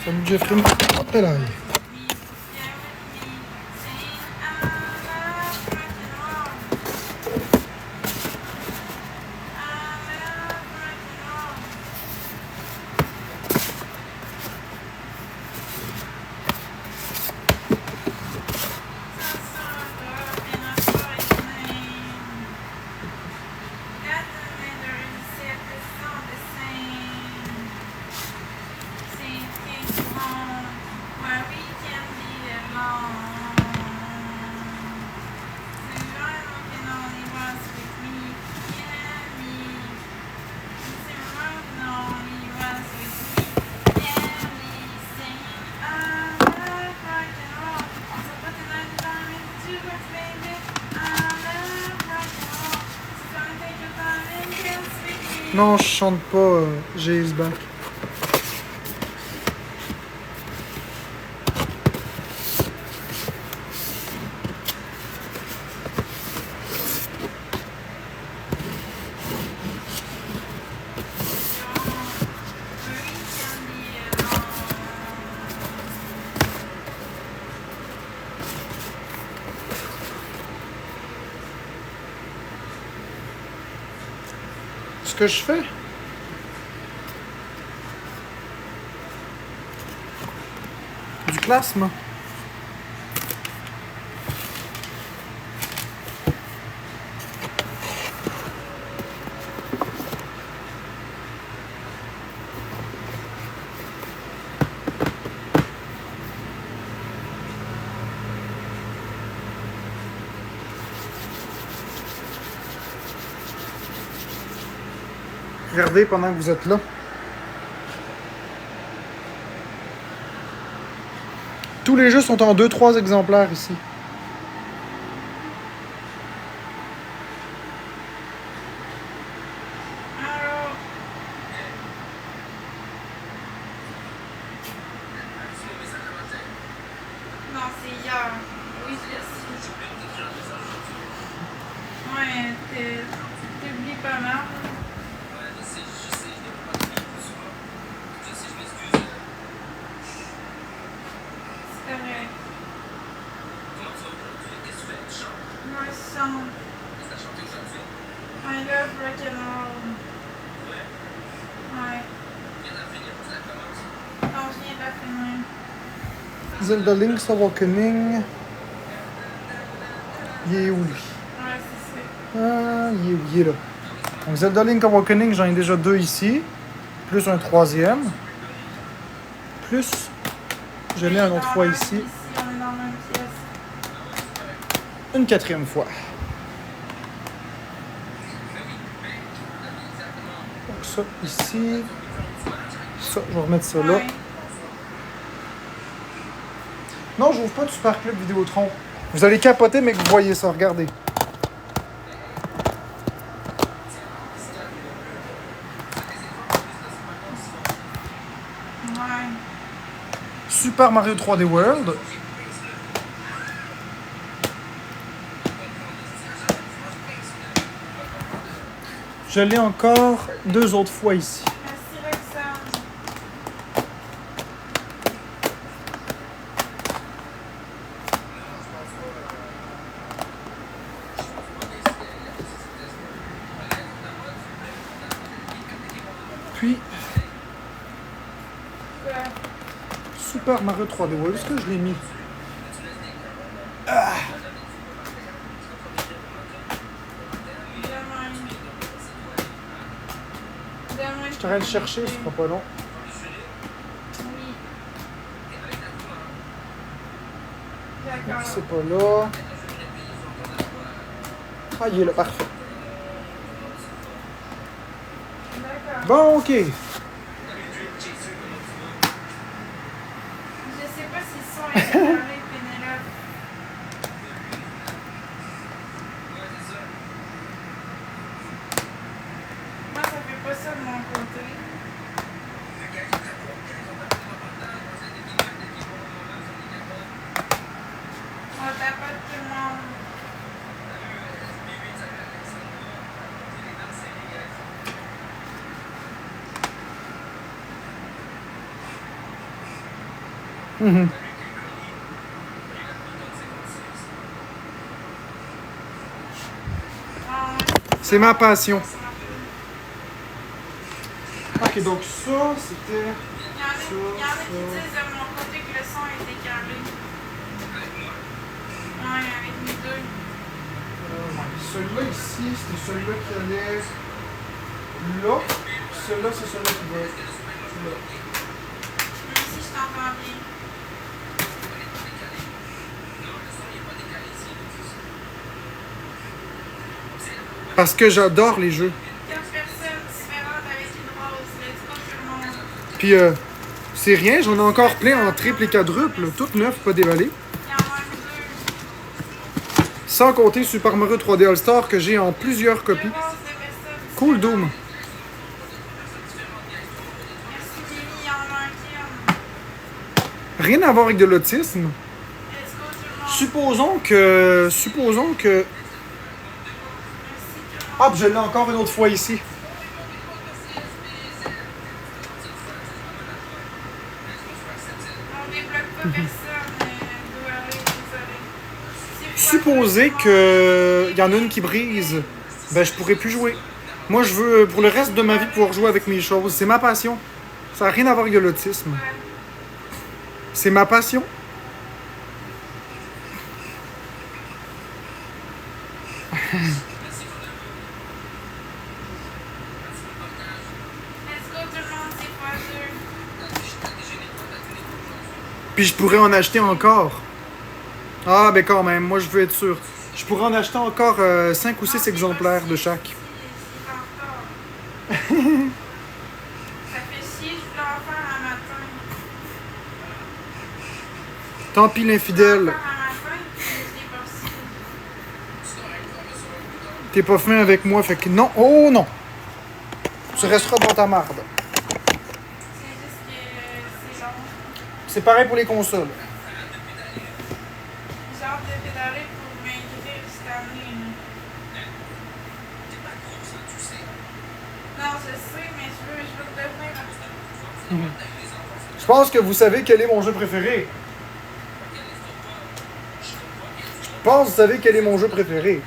Salut Jeffrey. Hop là. Non, je chante pas Jay is back. Ce que je fais, du plasma. Regardez pendant que vous êtes là. Tous les jeux sont en 2-3 exemplaires ici. Non, c'est hier. Oui, je l'ai su. Ouais, t'oublies pas mal. C'est correct. Moi, je chante. I love rock and roll. Ouais. Non, je viens de la finir. Zelda Link's Awakening. Il est où lui? Ouais, c'est ça. Ah, il est où? Il est là. Donc Zelda Link's Awakening, j'en ai déjà 2 ici. Plus un 3e. Plus, je l'ai une autre fois ici. On est dans la même pièce. Une 4e fois. Donc ça ici. Ça, je vais remettre ça là. Ouais. Non, j'ouvre pas de Super Club Vidéotron. Vous allez capoter, mais que vous voyez ça, regardez. Ouais. Super Mario 3D World. Je l'ai encore 2 autres fois ici. Merci, Roxane. Puis, Quoi? Super Mario 3D World, est-ce que je l'ai mis? Demain. Je t'aurais le chercher, ce sera pas long. Oui. Donc, D'accord. c'est pas là. Ah, il est là, parfait. D'accord. Bon, ok. Je sais pas si le son est préparé, Pénélope. Moi, ça fait pas ça de mon côté. On tapote tout le monde. Mhm. Ah, C'est ma passion. ça m'a fait- Ok, donc ça, c'était... Il y en a qui disent de mon côté que le son est décalé. Ouais, avec mes deux. Celui-là ici, c'était celui-là qui allait là. Celui-là, c'est celui-là qui va là. Moi aussi, je t'entends bien. Parce que j'adore les jeux. 4 personnes différentes avec une rose. Let's go tout le monde. Puis, c'est rien, j'en ai encore plein en triple et quadruple. Toutes neuf, pas déballées. Il y en a deux. Sans compter Super Mario 3D All-Star que j'ai en plusieurs copies. Deux roses de personnes. Cool Doom. Merci, Billy. Il y en a un qui aime. Rien à voir avec de l'autisme. Let's go tout le monde. Supposons que... Merci tout le monde. Ah, puis je l'ai encore une autre fois ici. On débloque pas personne. Désolé. Supposer qu'il y en a une qui brise, ben je pourrais plus jouer. Moi, je veux, pour le reste de ma vie, pouvoir jouer avec mes choses. C'est ma passion. Ça n'a rien à voir avec de l'autisme. C'est ma passion. Let's go tout le monde, c'est fois deux. Puis je pourrais en acheter encore. Ah, ben quand même, moi je veux être sûr. Je pourrais en acheter encore 5 ou 6 exemplaires de chaque. C'est en retard. Ça fait chier, je voulais en faire un matin. Tant pis Je voulais en l'infidèle. faire un matin, puis je l'ai pas reçu. T'es pas fin avec moi, fait que non. Oh non! Tu resteras dans ta marde. C'est juste que c'est long. C'est pareil pour les consoles. J'ai hâte de pédaler pour m'inscrire cette année. Non, je sais, mais je veux le devenir. Je pense que vous savez quel est mon jeu préféré. Je pense que vous savez quel est mon jeu préféré.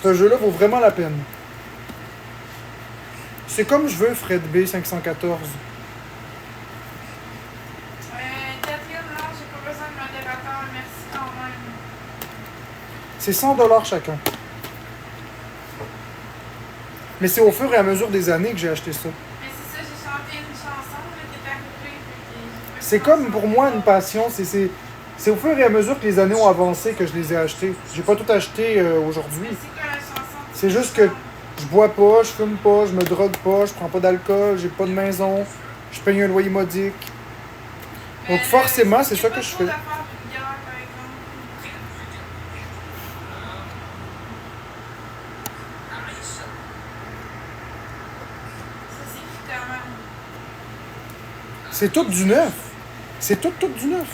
Ce jeu-là vaut vraiment la peine. C'est comme je veux Fred B 514. Catherine, non, j'ai pas besoin de modérateur. Merci quand même. C'est 100$ chacun. Mais c'est au fur et à mesure des années que j'ai acheté ça. Mais c'est ça, j'ai chanté une chanson là, qui est arrivée. C'est comme pour moi une passion. C'est au fur et à mesure que les années ont avancé que je les ai achetés. J'ai pas tout acheté aujourd'hui. Mais c'est quoi la chanson? C'est juste que je bois pas, je fume pas, je me drogue pas, je prends pas d'alcool, j'ai pas de maison, je paye un loyer modique. Donc forcément, c'est ça que je fais. Pas trop d'affaires vulgaires, par exemple. Ça, c'est qui quand même? C'est tout du neuf. C'est tout du neuf.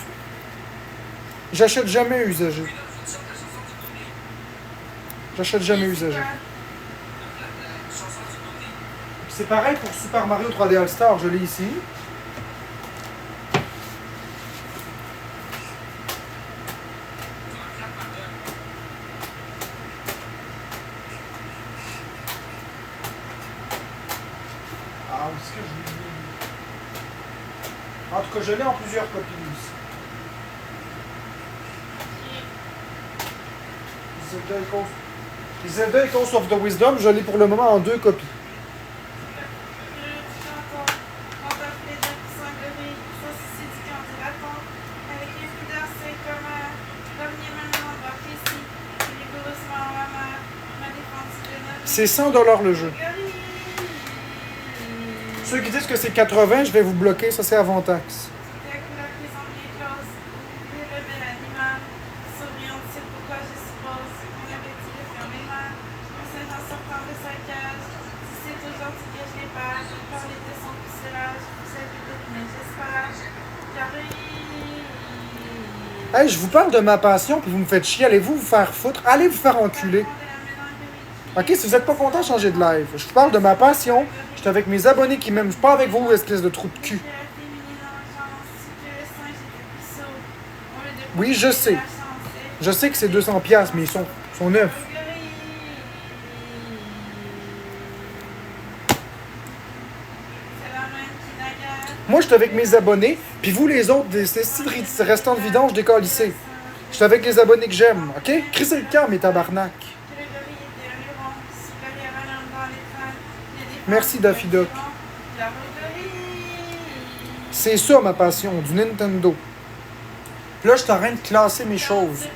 J'achète jamais usagé. J'achète jamais usagé. C'est pareil pour Super Mario 3D All-Star, je l'ai ici. Ah, où est-ce que je l'ai mis? En tout cas, je l'ai en plusieurs copies ici. Zelda Echoes of the Wisdom, je l'ai pour le moment en 2 copies. C'est 100$ le jeu. Ceux qui disent que c'est 80, je vais vous bloquer, ça c'est avant taxe. Hey, je vous parle de ma passion, puis vous me faites chier. Allez-vous vous faire foutre? Allez vous faire enculer. Ok, si vous n'êtes pas content, changez de live. Je vous parle de ma passion. J'étais avec mes abonnés qui m'aiment. Je suis pas avec vous, espèce de trou de cul. Oui, je sais. La chance est Je sais que c'est 200$, mais ils sont neufs. gris. C'est la même qui n'agace. Moi, je suis avec mes abonnés, puis vous, les autres, ces petits restants de vidange, décalissés. Je suis avec les abonnés que j'aime, OK? Crissez le camp, mes tabarnak. Merci, Daffy Duck. C'est ça, ma passion, du Nintendo. Là, je suis en train de classer mes choses.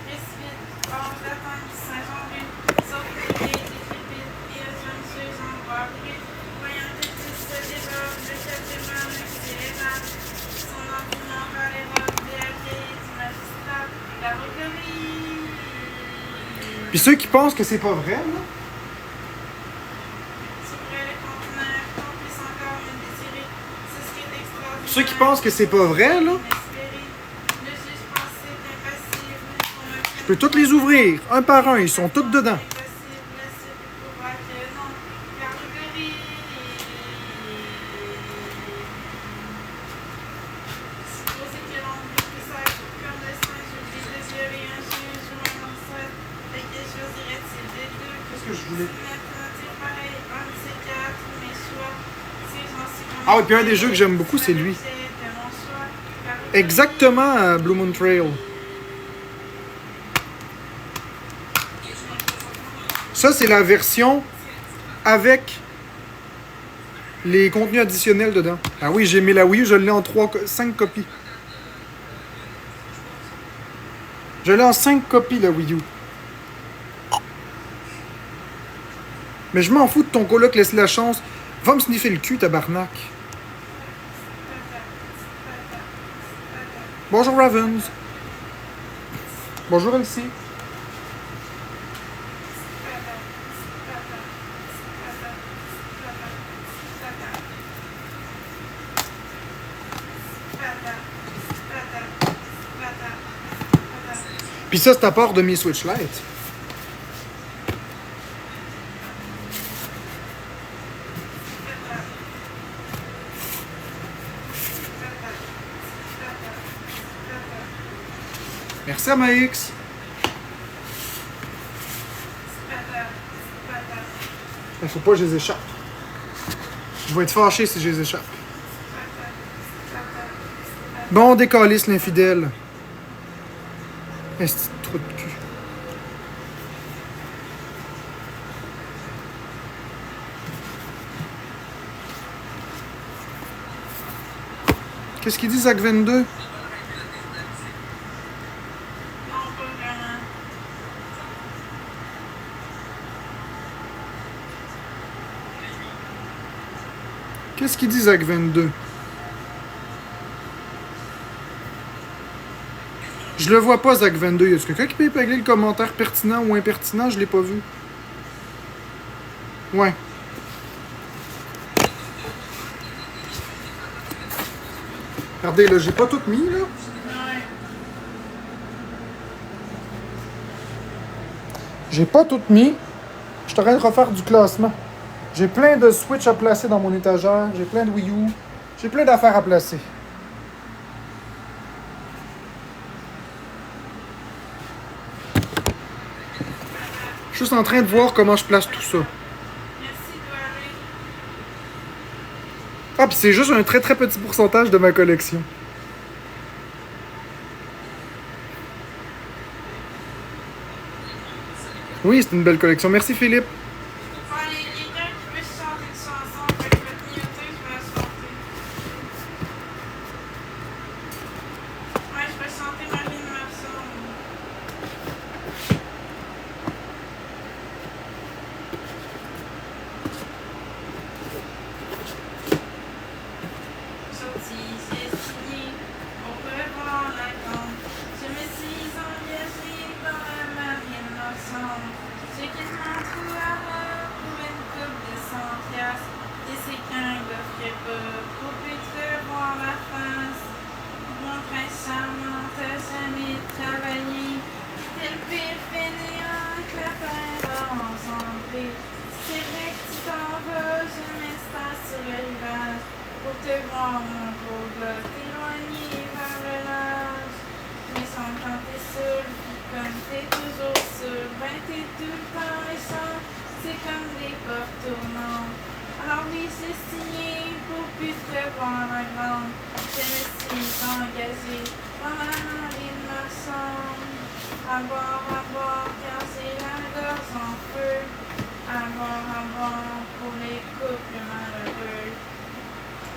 Puis ceux qui pensent que c'est pas vrai, là, ceux qui pensent que c'est pas vrai, là, je peux tous les ouvrir, un par un, ils sont tous dedans. Qu'est-ce que je voulais? Ah oui, puis un des jeux que j'aime beaucoup, c'est lui. Exactement, Blue Moon Trail. Ça, c'est la version avec les contenus additionnels dedans. Ah oui, j'ai mis la Wii U, je l'ai en 5 copies. Je l'ai en 5 copies, la Wii U. Mais je m'en fous de ton coloc, laisse la chance. Va me sniffer le cul, tabarnak. Bonjour, Ravens. Bonjour, Elsie. Puis ça, c'est à part de mes Switch Lite. Merci à Max. Il faut pas que je les échappe. Je vais être fâché si je les échappe. Bon, décalisse l'infidèle. Est-ce que trou de cul. Qu'est-ce qu'il dit, Zach 22? Qu'est-ce qu'il dit, Zach 22? Je le vois pas, Zach 22. Y a-t-il quelqu'un qui peut épingler le commentaire pertinent ou impertinent? Je l'ai pas vu. Ouais. Regardez, là, j'ai pas tout mis, là. J'ai pas tout mis. Je suis en train de refaire du classement. J'ai plein de Switch à placer dans mon étagère. J'ai plein de Wii U. J'ai plein d'affaires à placer. Je suis juste en train de voir comment je place tout ça. Ah, puis c'est juste un très très petit pourcentage de ma collection. Oui, c'est une belle collection. Merci Philippe. mais sans quand t'es seul, comme t'es toujours seul, ben t'es tout le temps méchant, c'est comme des portes tournantes. Alors oui, c'est signé pour plus te voir la grande, je me suis engagée dans la marine marchande. À boire, car c'est la gorge en feu, à boire, pour les couples malheureux.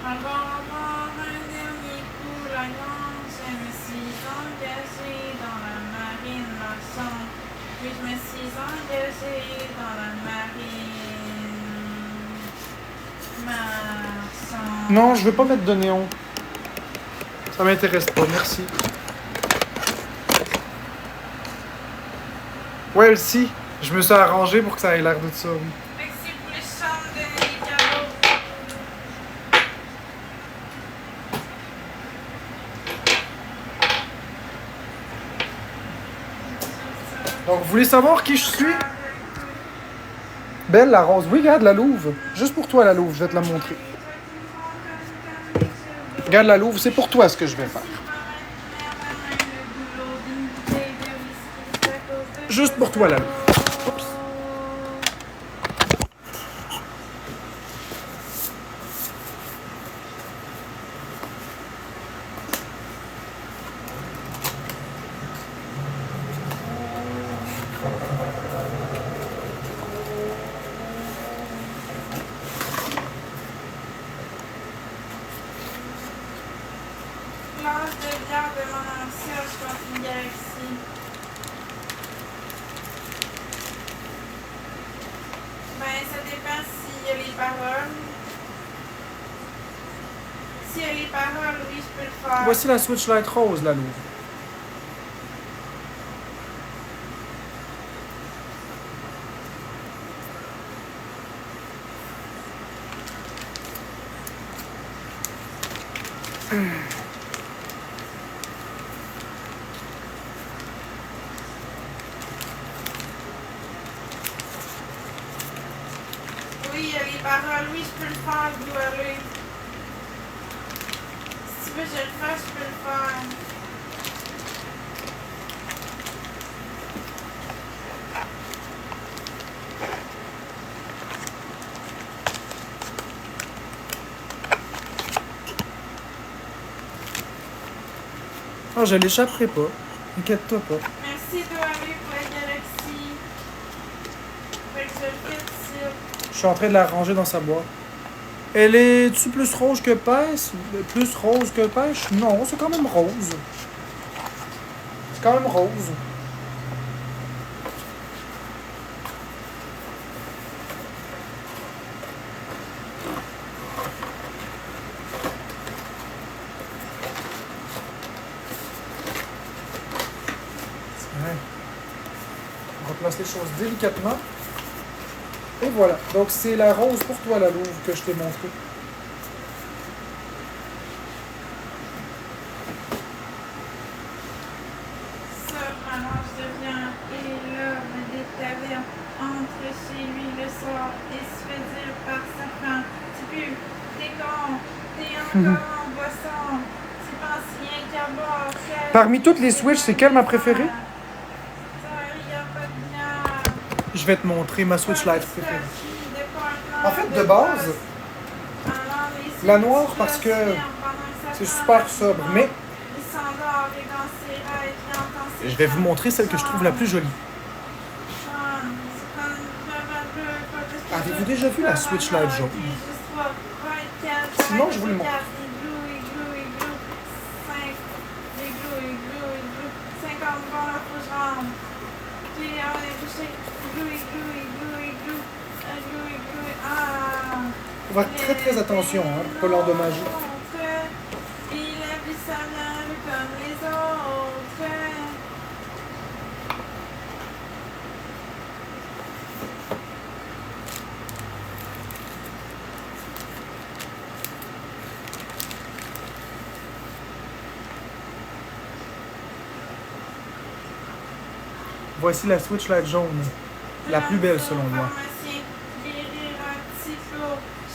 À boire, un dernier coup, la grande, je me suis engagée dans la marine marchande. Puis je me suis engagée dans la marine marchande. Non, je veux pas mettre de néon. Ça m'intéresse pas, merci. Ouais, si. Je me suis arrangé pour que ça ait l'air de ça, oui. Merci pour les chambres de les cadeaux. Donc, vous voulez savoir qui je suis? Belle, la rose. Oui, regarde la louve. Juste pour toi, la louve. Je vais te la montrer. Regarde la louve. C'est pour toi ce que je vais faire. Juste pour toi, la louve. Oups. L'âge de bière de mon ancien, je pense une galaxie. Ben, ça dépend s'il y a les paroles. S'il y a les paroles, oui, je peux le faire. Voici la Switch Lite rose, la louve. Oui, il y a les paroles, oui, je peux le faire, je dois aller. Si tu veux que je le fasse, je peux le faire. Oh, je l'échapperai pas. Inquiète-toi pas. Merci de aller pour la galaxie. Fait que je le fais ici. Je suis en train de la ranger dans sa boîte. Elle est-tu plus rose que pêche? Plus rose que pêche? Non, c'est quand même rose. C'est quand même rose. Ouais. On replace les choses délicatement. Et voilà. Donc c'est la rose pour toi, la louve, que je t'ai montré. Ça, alors je deviens l'homme des tavernes. Entre chez lui le soir et se fait dire par sa femme. Tu pues, t'es con, t'es encore en boisson. Tu penses rien qu'à boire. Parmi toutes les Switch, c'est quelle ma préférée? Il y a pas de bière. Je vais te montrer ma Switch Lite préférée. En En fait, de base, la noire parce que c'est super sobre, mais je vais vous montrer celle que je trouve la plus jolie. Avez-vous déjà vu la Switch Lite jaune? Sinon, je vous le montre. Faut faire très très attention, hein, pour pas l'endommager. Il a vu sa mère comme les autres. Voici la Switch Lite jaune, la plus belle selon moi.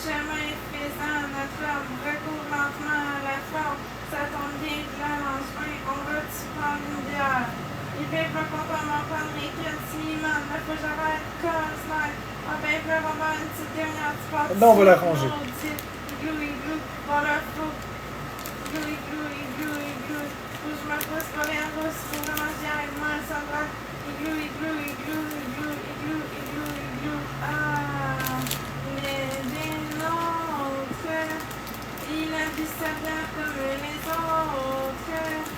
Chemin faisant, notre homme recourt lentement à la forme. Ça tombe bien, là, enfin, on va-tu prendre une mondiale. Il fait pas content m'en prendre mes cannes, man. La fois j'arrête comme slide. Ah ben, il peut avoir une petite dernière petite Non, on va la ranger. Igloo, igloo, dans leur flot. Igloo, igloo, igloo, igloo. Faut que je me pousse pour les rousse. Faut vraiment que j'y aille, moi, ça me va. Igloo, igloo, igloo, igloo, igloo, igloo, igloo. Ah, mais des nôtres. Il a vu ça bien comme les autres.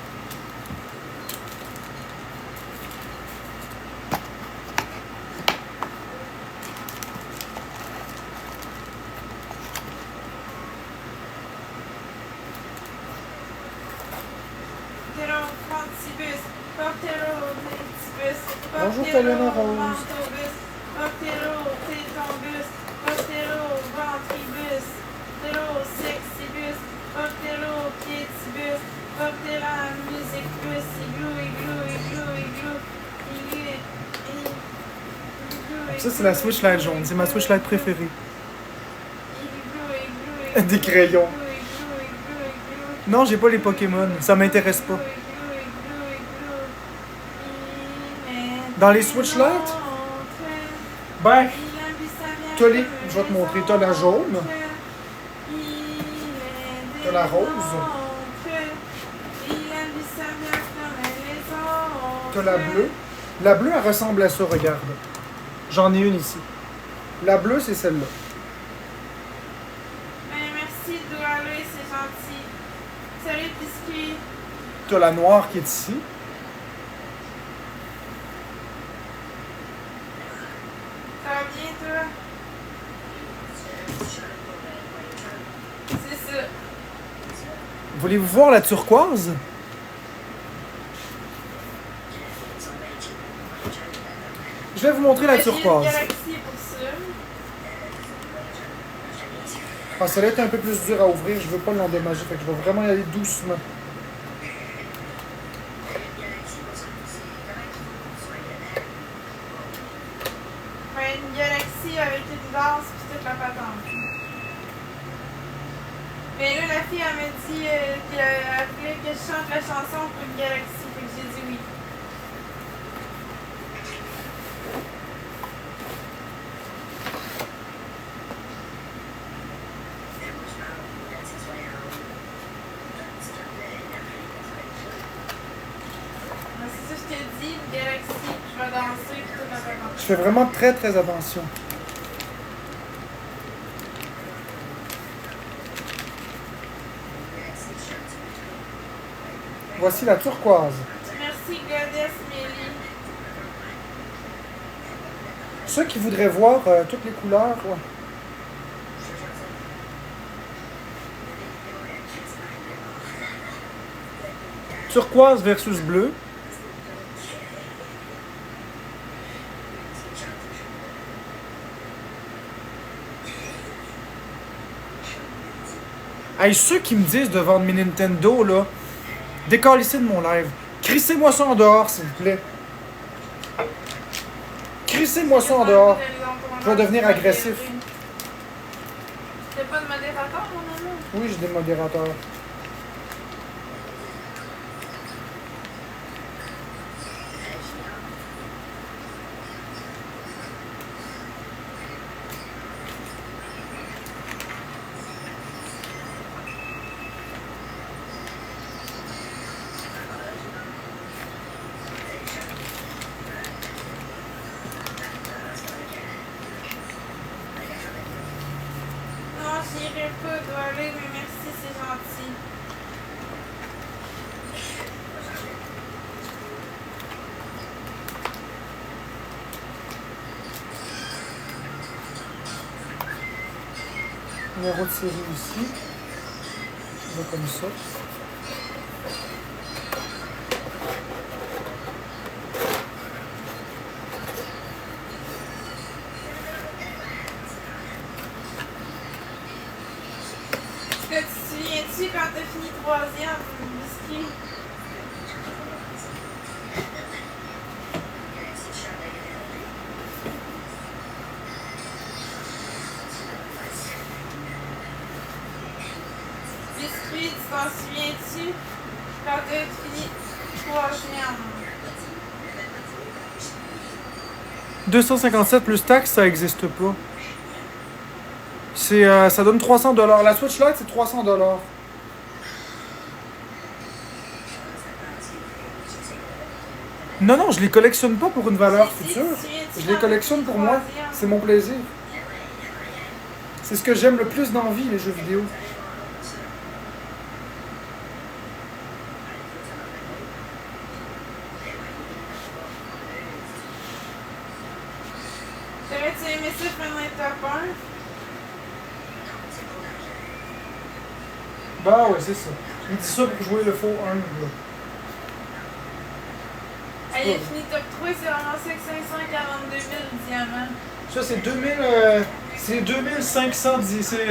Portero, Frontibus, Portero, Titibus, Bonjour, Portero, Talena Rose. Mantobus, Portero, Tétombus, Portero, Ventribus, Portero, Sexibus, Portero, Piétibus, Portera, Musicbus, Igloo, igloo, igloo, igloo, igloo, igloo. Ça, c'est la Switch Lite jaune. C'est ma Switch Lite préférée. Igloo, igloo, Des crayons. igloo, igloo, igloo, igloo. Non, j'ai pas les Pokémon. Ça m'intéresse pas. Dans les Switch Lite? Ben, t'as les... Je vais te montrer. T'as la jaune. T'as la rose. T'as la bleue. La bleue, elle ressemble à ça, regarde. J'en ai une ici. La bleue, c'est celle-là. Ben, merci, Doualé, c'est gentil. Salut, Biscuit. T'as la noire qui est ici. Ça va bien, toi? C'est ça. Voulez-vous voir la turquoise? Je vais vous montrer la turquoise. Il y a une galaxie pour ça. Ah, ça va être un peu plus dur à ouvrir. Je veux pas l'endommager. Fait que je vais vraiment y aller doucement. Ouais, une galaxie avec une danse pis toute la patente. Mais là, la fille, elle m'a dit qu'elle voulait que je chante la chanson pour une galaxie. Fait que j'ai dit oui. C'est ça que je t'ai dit, une galaxie, je vais danser pis toute la patente. Je fais vraiment très très attention. Voici la turquoise. Merci, Goddess Mélie. Ceux qui voudraient voir toutes les couleurs, ouais. Turquoise versus bleu. Hey, ceux qui me disent de vendre mes Nintendo, là, décalissez de mon live. Crissez-moi ça en dehors, s'il vous plaît. Crissez-moi ça en dehors. Je vais devenir agressif. T'as pas de modérateur, mon amour? Oui, j'ai des modérateurs. Non, j'irai pas, dois aller, mais merci, c'est gentil. Numéro de série ici. On va comme ça. Est-ce que tu te souviens-tu quand t'as fini troisième, Biscuit? Biscuit, tu t'en souviens-tu quand t'as fini troisième. 257 plus taxe, ça existe pas. Ça donne 300$. La Switch Lite, c'est 300$. Non, non, je les collectionne pas pour une valeur future. Je les collectionne pour moi. C'est mon plaisir. C'est ce que j'aime le plus dans la vie, les jeux vidéo. T'aurais-tu aimé ça faire un top 1? Bah ouais, c'est ça. Il dit ça pour jouer le faux 1. Là. Il a fini top 3, c'est ramassé avec 542 000 diamants. Ça, c'est 2000. C'est 2510. C'est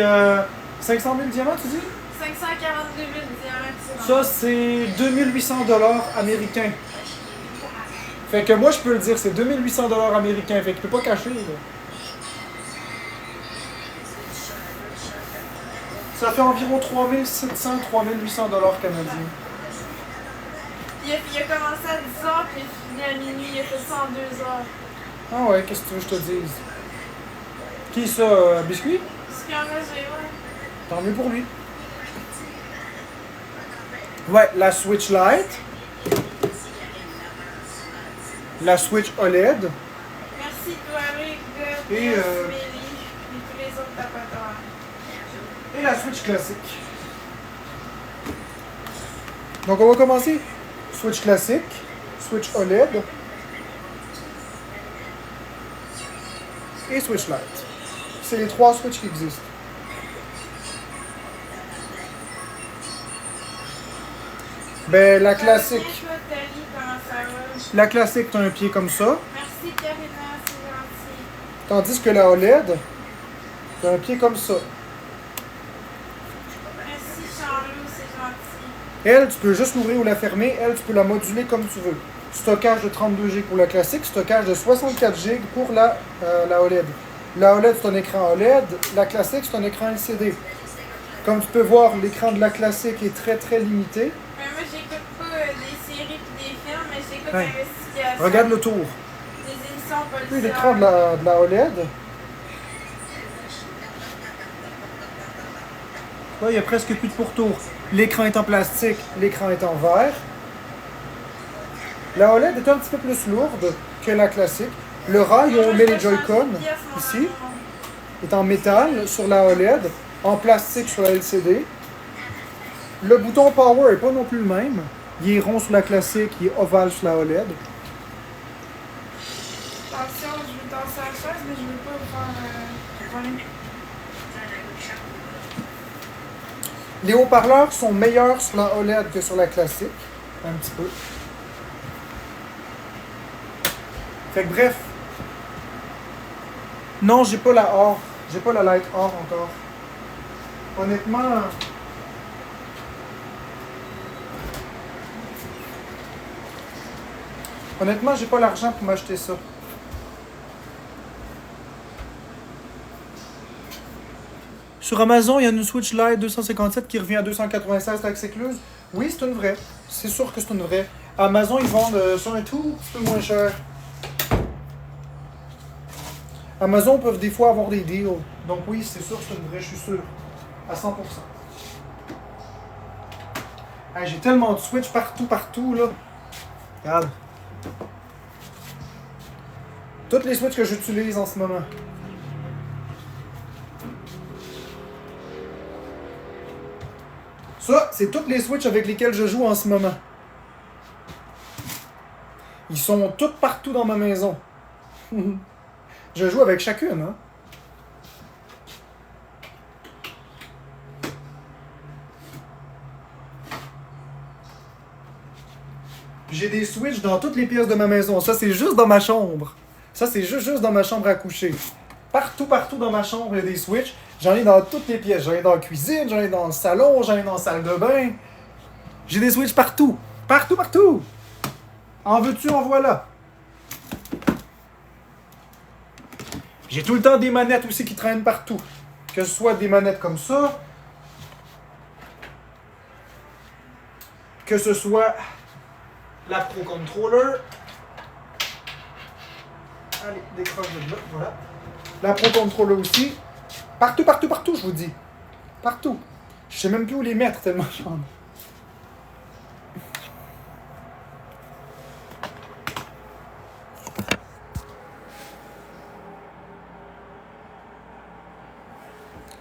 500 000 diamants, tu dis? 542 000 diamants. Ça, c'est 2800$ américains. Fait que moi, je peux le dire, c'est 2800$ américains. Fait qu'il peut pas cacher, là. Ça fait environ 3700, 3800$ canadiens. Il a commencé à 10h, puis il a fini à minuit, il a fait ça en 2 heures. Ah ouais, qu'est-ce que tu veux que je te dise? Qui ça, Biscuit? Ce qu'il en a, j'ai, ouais. Tant mieux pour lui. Ouais, la Switch Lite. La Switch OLED. Merci, toi, Rick, de Et, Mélie, et tous les autres tapateurs. Et la Switch classique. Donc on va commencer. Switch classique, Switch OLED et Switch Lite. C'est les 3 Switch qui existent. Ben la classique. Toi, Tali, comment ça va? La classique, t'as un pied comme ça. Merci, Karina, c'est gentil. Tandis que la OLED, t'as un pied comme ça. Merci, Charlot, c'est gentil. Elle, tu peux juste l'ouvrir ou la fermer. Elle, tu peux la moduler comme tu veux. Stockage de 32 Go pour la classique, stockage de 64 Go pour la OLED. La OLED, c'est un écran OLED. La classique, c'est un écran LCD. Comme tu peux voir, l'écran de la classique est très très limité. Mais moi, j'écoute pas des séries et des films, mais j'écoute Ouais. l'investigation. Regarde le tour. Des émissions Oui, policières. l'écran de la OLED. Là, il n'y a presque plus de pourtour. L'écran est en plastique, l'écran est en verre. La OLED est un petit peu plus lourde que la classique. Le rail où on met les Joy-Con, ici, est en métal sur la OLED, en plastique sur la LCD. Le bouton Power n'est pas non plus le même. Il est rond sur la classique, il est ovale sur la OLED. Attention, je veux tasser la chaise, mais je veux pas faire voler. Les haut-parleurs sont meilleurs sur la OLED que sur la classique. Un petit peu. Fait que bref. Non, j'ai pas la or. J'ai pas la Lite or encore. Honnêtement. Honnêtement, j'ai pas l'argent pour m'acheter ça. Sur Amazon, il y a une Switch Lite 257 qui revient à 296 taxes incluses. Oui, c'est une vraie. C'est sûr que c'est une vraie. Amazon, ils vendent ça un tout petit peu moins cher. Amazon peuvent des fois avoir des deals. Donc oui, c'est sûr que c'est une vraie, je suis sûr. À 100%. Hey, j'ai tellement de Switch partout, là. Regarde. Toutes les Switch que j'utilise en ce moment. Ça, c'est toutes les Switch avec lesquelles je joue en ce moment. Ils sont toutes partout dans ma maison. Je joue avec chacune, hein. J'ai des Switch dans toutes les pièces de ma maison. Ça, c'est juste dans ma chambre. Ça, c'est juste dans ma chambre à coucher. Partout dans ma chambre, il y a des Switch. J'en ai dans toutes les pièces. J'en ai dans la cuisine, j'en ai dans le salon, j'en ai dans la salle de bain. J'ai des Switch partout. Partout. En veux-tu, en voilà. J'ai tout le temps des manettes aussi qui traînent partout. Que ce soit des manettes comme ça. Que ce soit La Pro Controller. Allez, décroche de là, voilà. La Pro Controller aussi. Partout, partout, partout, je vous dis. Partout. Je sais même plus où les mettre tellement j'en ai.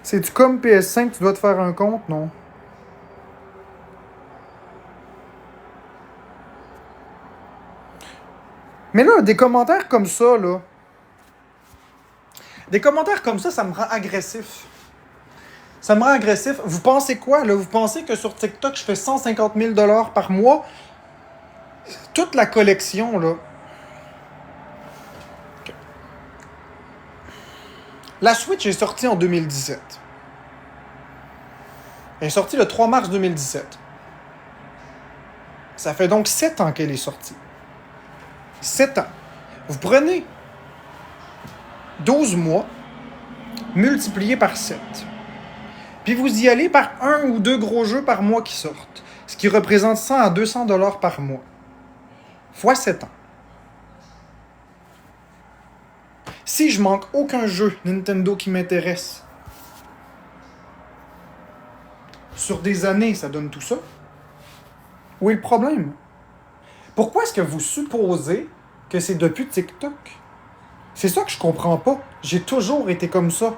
C'est-tu comme PS5, tu dois te faire un compte? Non. Mais là, des commentaires comme ça, là. Des commentaires comme ça me rend agressif. Ça me rend agressif. Vous pensez quoi, là? Vous pensez que sur TikTok, je fais 150 000 $ par mois? Toute la collection, là. La Switch est sortie en 2017. Elle est sortie le 3 mars 2017. Ça fait donc 7 ans qu'elle est sortie. 7 ans. Vous prenez 12 mois multiplié par 7. Puis vous y allez par 1 ou 2 gros jeux par mois qui sortent. Ce qui représente 100 à 200 $ par mois. Fois 7 ans. Si je manque aucun jeu Nintendo qui m'intéresse, sur des années, ça donne tout ça. Où est le problème? Pourquoi est-ce que vous supposez que c'est depuis TikTok? C'est ça que je comprends pas. J'ai toujours été comme ça.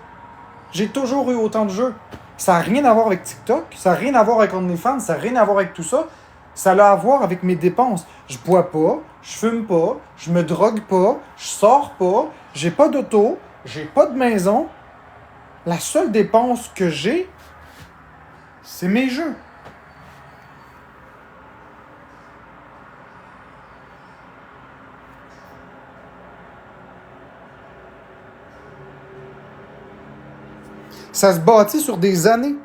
J'ai toujours eu autant de jeux. Ça n'a rien à voir avec TikTok, ça n'a rien à voir avec OnlyFans, ça n'a rien à voir avec tout ça. Ça a à voir avec mes dépenses. Je bois pas, je fume pas, je me drogue pas, je sors pas, j'ai pas d'auto, j'ai pas de maison. La seule dépense que j'ai, c'est mes jeux. Ça se bâtit sur des années.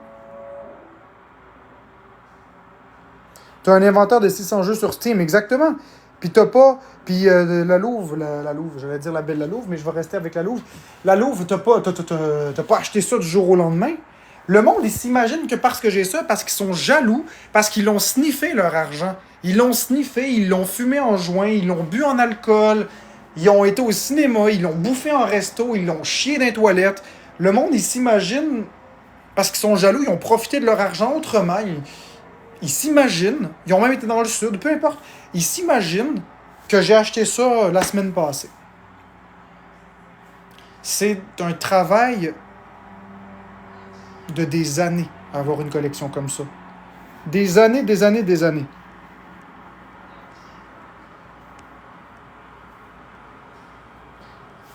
Tu as un inventaire de 600 jeux sur Steam, exactement. Puis t'as pas... Puis la Louve, j'allais dire la belle la Louve, mais je vais rester avec la Louve. La Louve, t'as pas acheté ça du jour au lendemain. Le monde, il s'imagine que parce que j'ai ça, parce qu'ils sont jaloux, parce qu'ils l'ont sniffé leur argent. Ils l'ont sniffé, ils l'ont fumé en joint, ils l'ont bu en alcool, ils ont été au cinéma, ils l'ont bouffé en resto, ils l'ont chié dans les toilettes. Le monde, il s'imagine, parce qu'ils sont jaloux, ils ont profité de leur argent autrement. Ils s'imaginent, ils ont même été dans le sud, peu importe, ils s'imaginent que j'ai acheté ça la semaine passée. C'est un travail de des années à avoir une collection comme ça. Des années, des années, des années.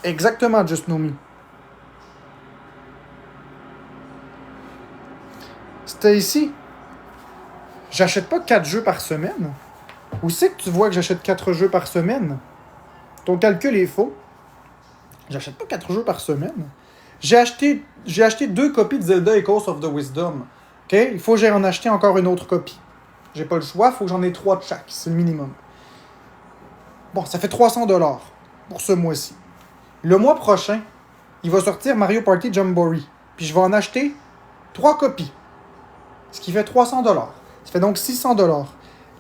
Exactement, Just Know Me. C'était ici. J'achète pas 4 jeux par semaine. Où c'est que tu vois que j'achète 4 jeux par semaine? Ton calcul est faux. J'achète pas 4 jeux par semaine. J'ai acheté 2 copies de Zelda Echoes of the Wisdom. OK? Il faut que j'aille en acheter encore une autre copie. J'ai pas le choix, il faut que j'en ai 3 de chaque. C'est le minimum. Bon, ça fait 300 $ pour ce mois-ci. Le mois prochain, il va sortir Mario Party Jamboree. Puis je vais en acheter 3 copies. Ce qui fait 300 $. Ça fait donc 600 $.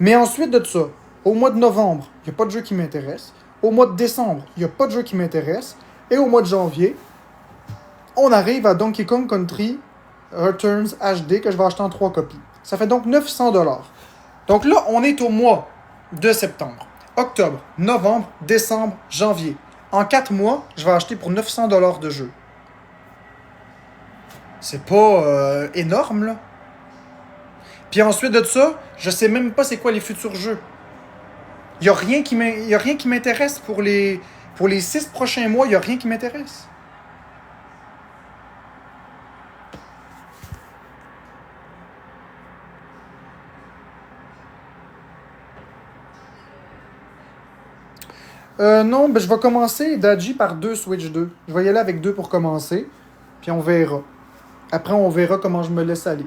Mais ensuite de ça, au mois de novembre, il n'y a pas de jeu qui m'intéresse. Au mois de décembre, il n'y a pas de jeu qui m'intéresse. Et au mois de janvier, on arrive à Donkey Kong Country Returns HD que je vais acheter en 3 copies. Ça fait donc 900 $. Donc là, on est au mois de septembre, octobre, novembre, décembre, janvier. En 4 mois, je vais acheter pour 900 $ de jeux. C'est pas énorme, là. Puis ensuite de ça, je sais même pas c'est quoi les futurs jeux. Il y a rien qui m'intéresse pour les 6 prochains mois, il y a rien qui m'intéresse. Non, ben je vais commencer, Daji, par 2 Switch 2. Je vais y aller avec 2 pour commencer, puis on verra. Après, on verra comment je me laisse aller.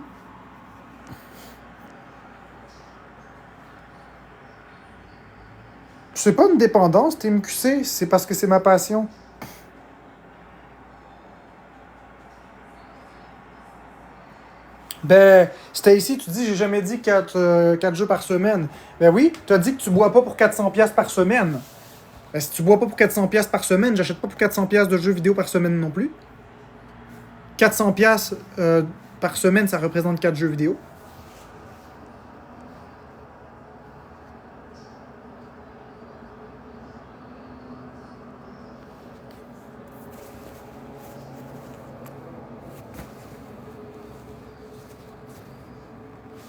C'est pas une dépendance, TMQC, c'est parce que c'est ma passion. Ben, Stacy, tu dis, j'ai jamais dit 4 jeux par semaine. Ben oui, tu as dit que tu bois pas pour 400$ par semaine. Ben, si tu bois pas pour 400$ par semaine, j'achète pas pour 400$ de jeux vidéo par semaine non plus. 400$ par semaine, ça représente 4 jeux vidéo.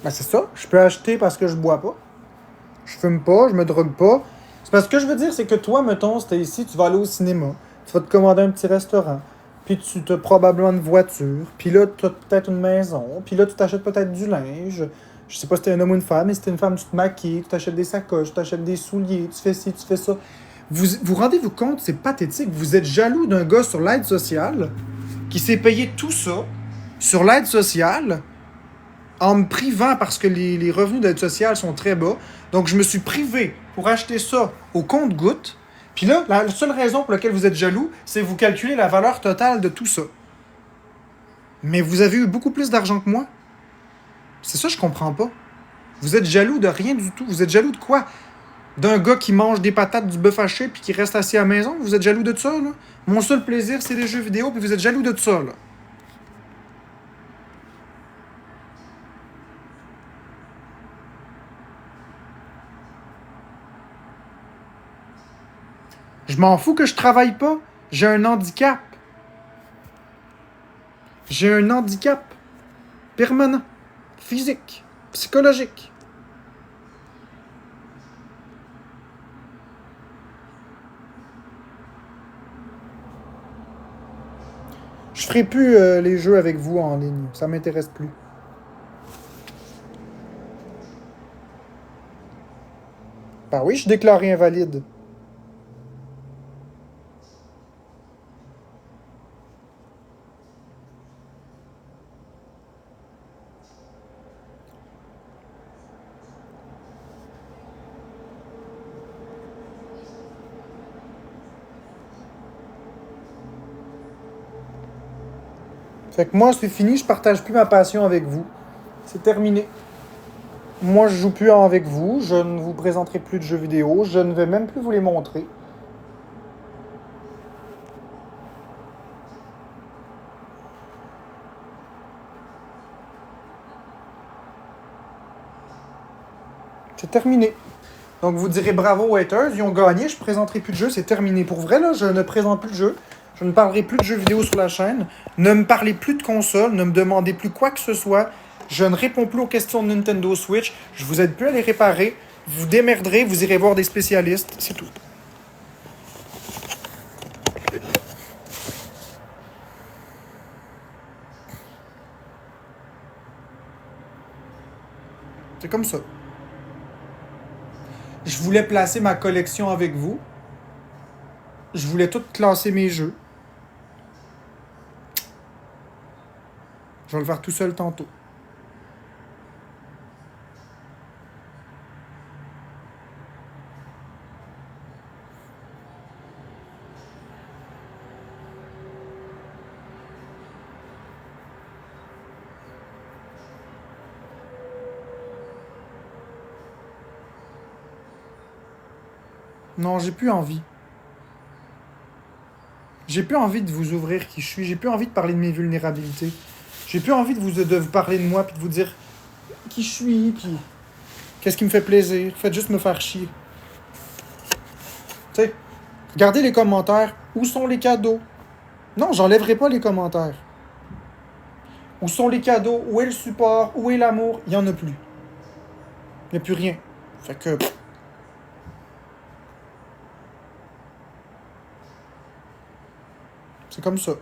Ben c'est ça, je peux acheter parce que je bois pas. Je fume pas, je me drogue pas. C'est parce que je veux dire, c'est que toi, mettons, si t'es ici, tu vas aller au cinéma, tu vas te commander un petit restaurant, puis tu as probablement une voiture, puis là, tu as peut-être une maison, puis là, tu t'achètes peut-être du linge. Je sais pas si t'es un homme ou une femme, mais si t'es une femme, tu te maquilles, tu t'achètes des sacoches, tu t'achètes des souliers, tu fais ci, tu fais ça. Vous rendez-vous compte, c'est pathétique. Vous êtes jaloux d'un gars sur l'aide sociale qui s'est payé tout ça sur l'aide sociale en me privant parce que les revenus d'aide sociale sont très bas. Donc, je me suis privé pour acheter ça au compte-gouttes. Puis là, la seule raison pour laquelle vous êtes jaloux, c'est que vous calculez la valeur totale de tout ça. Mais vous avez eu beaucoup plus d'argent que moi. C'est ça, je comprends pas. Vous êtes jaloux de rien du tout. Vous êtes jaloux de quoi? D'un gars qui mange des patates, du bœuf haché, puis qui reste assis à la maison? Vous êtes jaloux de ça, là? Mon seul plaisir, c'est les jeux vidéo, puis vous êtes jaloux de ça, là. Je m'en fous que je travaille pas. J'ai un handicap. J'ai un handicap permanent, physique, psychologique. Je ferai plus les jeux avec vous en ligne. Ça m'intéresse plus. Ben oui, je suis déclaré invalide. Fait que moi, c'est fini, je partage plus ma passion avec vous. C'est terminé. Moi, je joue plus avec vous, je ne vous présenterai plus de jeux vidéo, je ne vais même plus vous les montrer. C'est terminé. Donc vous direz bravo aux haters, ils ont gagné, je présenterai plus de jeux, c'est terminé. Pour vrai, là, je ne présente plus de jeux. Je ne parlerai plus de jeux vidéo sur la chaîne. Ne me parlez plus de console, ne me demandez plus quoi que ce soit. Je ne réponds plus aux questions de Nintendo Switch. Je vous aide plus à les réparer. Vous démerderez, vous irez voir des spécialistes. C'est tout. C'est comme ça. Je voulais placer ma collection avec vous. Je voulais tout classer mes jeux. Je vais le faire tout seul tantôt. Non, j'ai plus envie. J'ai plus envie de vous ouvrir qui je suis. J'ai plus envie de parler de mes vulnérabilités. J'ai plus envie de vous parler de moi puis de vous dire qui je suis puis qu'est-ce qui me fait plaisir. Faites juste me faire chier. Tu sais, regardez les commentaires. Où sont les cadeaux? Non, j'enlèverai pas les commentaires. Où sont les cadeaux? Où est le support? Où est l'amour? Il y en a plus. Il n'y a plus rien. Fait que c'est comme ça.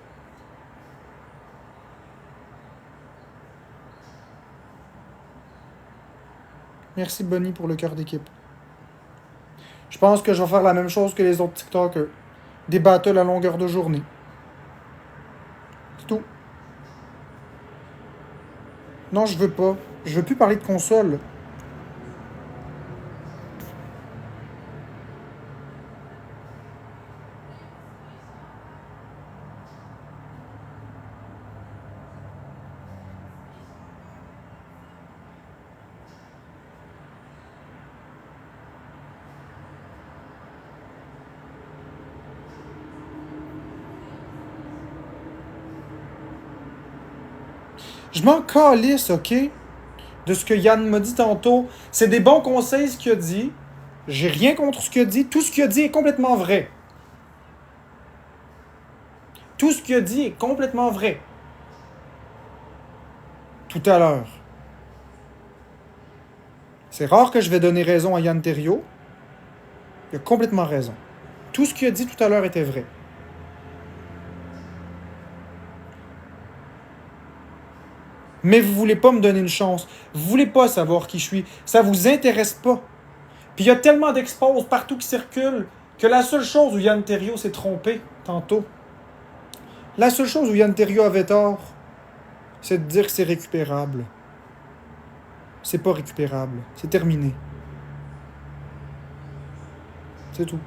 Merci Bonnie pour le cœur d'équipe. Je pense que je vais faire la même chose que les autres TikTokers. Des battles à longueur de journée. C'est tout. Non, je veux pas. Je veux plus parler de console. Je m'en calisse, OK? De ce que Yann m'a dit tantôt. C'est des bons conseils, ce qu'il a dit. J'ai rien contre ce qu'il a dit. Tout ce qu'il a dit est complètement vrai. Tout ce qu'il a dit est complètement vrai. Tout à l'heure. C'est rare que je vais donner raison à Yann Terriot. Il a complètement raison. Tout ce qu'il a dit tout à l'heure était vrai. Mais vous voulez pas me donner une chance. Vous voulez pas savoir qui je suis. Ça vous intéresse pas. Puis il y a tellement d'exposes partout qui circulent que la seule chose où Yann Terriot s'est trompé tantôt, la seule chose où Yann Terriot avait tort, c'est de dire que c'est récupérable. C'est pas récupérable. C'est terminé. C'est tout.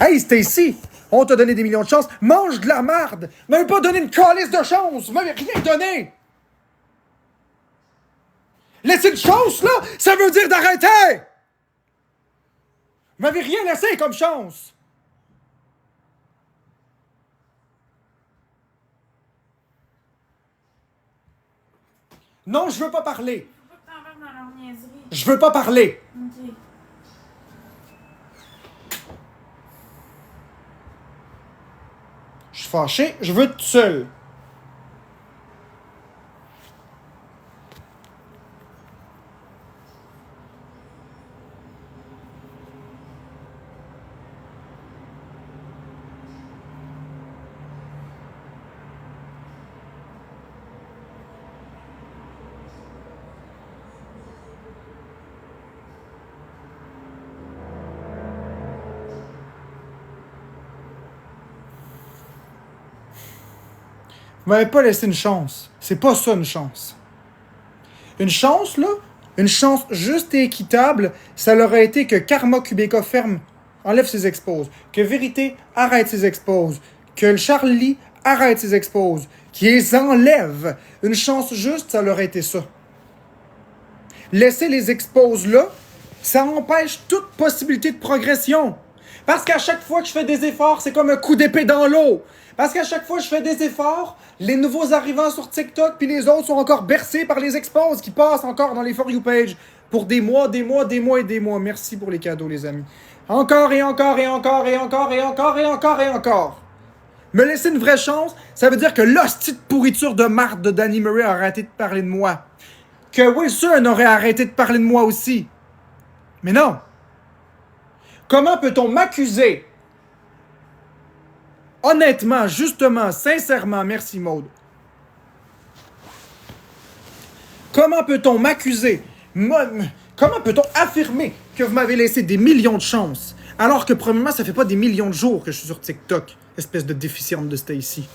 Hey Stacy! On t'a donné des millions de chances. Mange de la marde! Vous m'avez pas donné une calice de chance! Vous m'avez rien donné! Laisser une chance, là, ça veut dire d'arrêter! Vous m'avez rien laissé comme chance! Non, je veux pas parler. Faut pas que t'embarques dans leur niaiserie. Je veux pas parler. Ok. Je suis fâché, je veux être seul. Vous m'avez pas laissé une chance. C'est pas ça une chance. Une chance, là, une chance juste et équitable, ça leur a été que Karma Kubeka ferme, enlève ses exposes, que Vérité arrête ses exposes, que le Charlie arrête ses exposes, qui les enlève. Une chance juste, ça leur a été ça. Laisser les exposes là, ça empêche toute possibilité de progression. Parce qu'à chaque fois que je fais des efforts, c'est comme un coup d'épée dans l'eau. Parce qu'à chaque fois que je fais des efforts, les nouveaux arrivants sur TikTok puis les autres sont encore bercés par les exposes qui passent encore dans les For You page pour des mois, des mois, des mois et des mois. Merci pour les cadeaux, les amis. Encore et encore et encore et encore et encore et encore et encore. Me laisser une vraie chance, ça veut dire que l'hostie de pourriture de marde de Danny Murray a arrêté de parler de moi. Que Wilson aurait arrêté de parler de moi aussi. Mais non. Comment peut-on m'accuser? Honnêtement, justement, sincèrement, merci Maude. Comment peut-on m'accuser? Comment peut-on affirmer que vous m'avez laissé des millions de chances? Alors que, premièrement, ça fait pas des millions de jours que je suis sur TikTok. Espèce de déficiente de Stacy.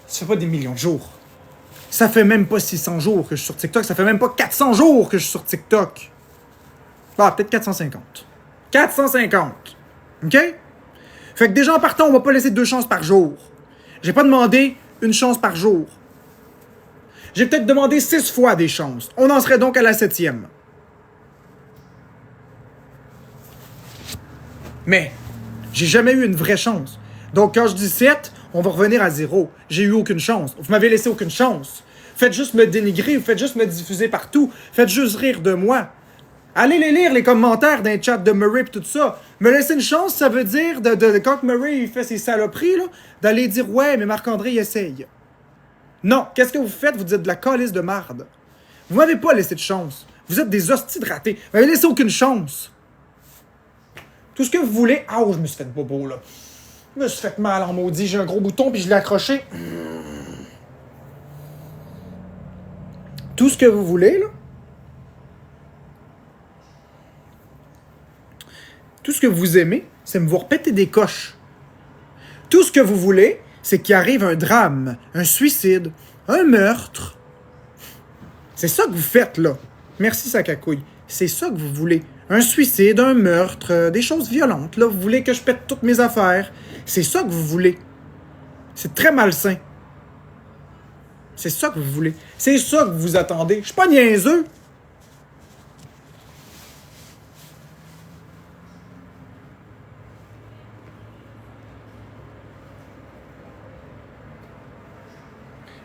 Ça fait pas des millions de jours. Ça fait même pas 600 jours que je suis sur TikTok. Ça fait même pas 400 jours que je suis sur TikTok. Ah, peut-être 450. 450. OK? Fait que déjà en partant, on va pas laisser 2 chances par jour. J'ai pas demandé une chance par jour. J'ai peut-être demandé 6 fois des chances. On en serait donc à la 7e. Mais, j'ai jamais eu une vraie chance. Donc quand je dis 7, on va revenir à 0. J'ai eu aucune chance. Vous m'avez laissé aucune chance. Faites juste me dénigrer, faites juste me diffuser partout. Faites juste rire de moi. Allez les lire, les commentaires d'un chat de Murray et tout ça. Me laisser une chance, ça veut dire, quand Murray il fait ses saloperies, là, d'aller dire « Ouais, mais Marc-André, il essaye. » Non, qu'est-ce que vous faites? Vous dites de la calice de marde. Vous m'avez pas laissé de chance. Vous êtes des hosties de ratés. Vous m'avez laissé aucune chance. Tout ce que vous voulez... Ah, oh, je me suis fait bobo, là. Je me suis fait mal en maudit. J'ai un gros bouton, puis je l'ai accroché. Tout ce que vous voulez, là. Tout ce que vous aimez, c'est me voir péter des coches. Tout ce que vous voulez, c'est qu'il arrive un drame, un suicide, un meurtre. C'est ça que vous faites, là. Merci, Sakakouille. C'est ça que vous voulez. Un suicide, un meurtre, des choses violentes, là. Vous voulez que je pète toutes mes affaires. C'est ça que vous voulez. C'est très malsain. C'est ça que vous voulez. C'est ça que vous attendez. Je suis pas niaiseux.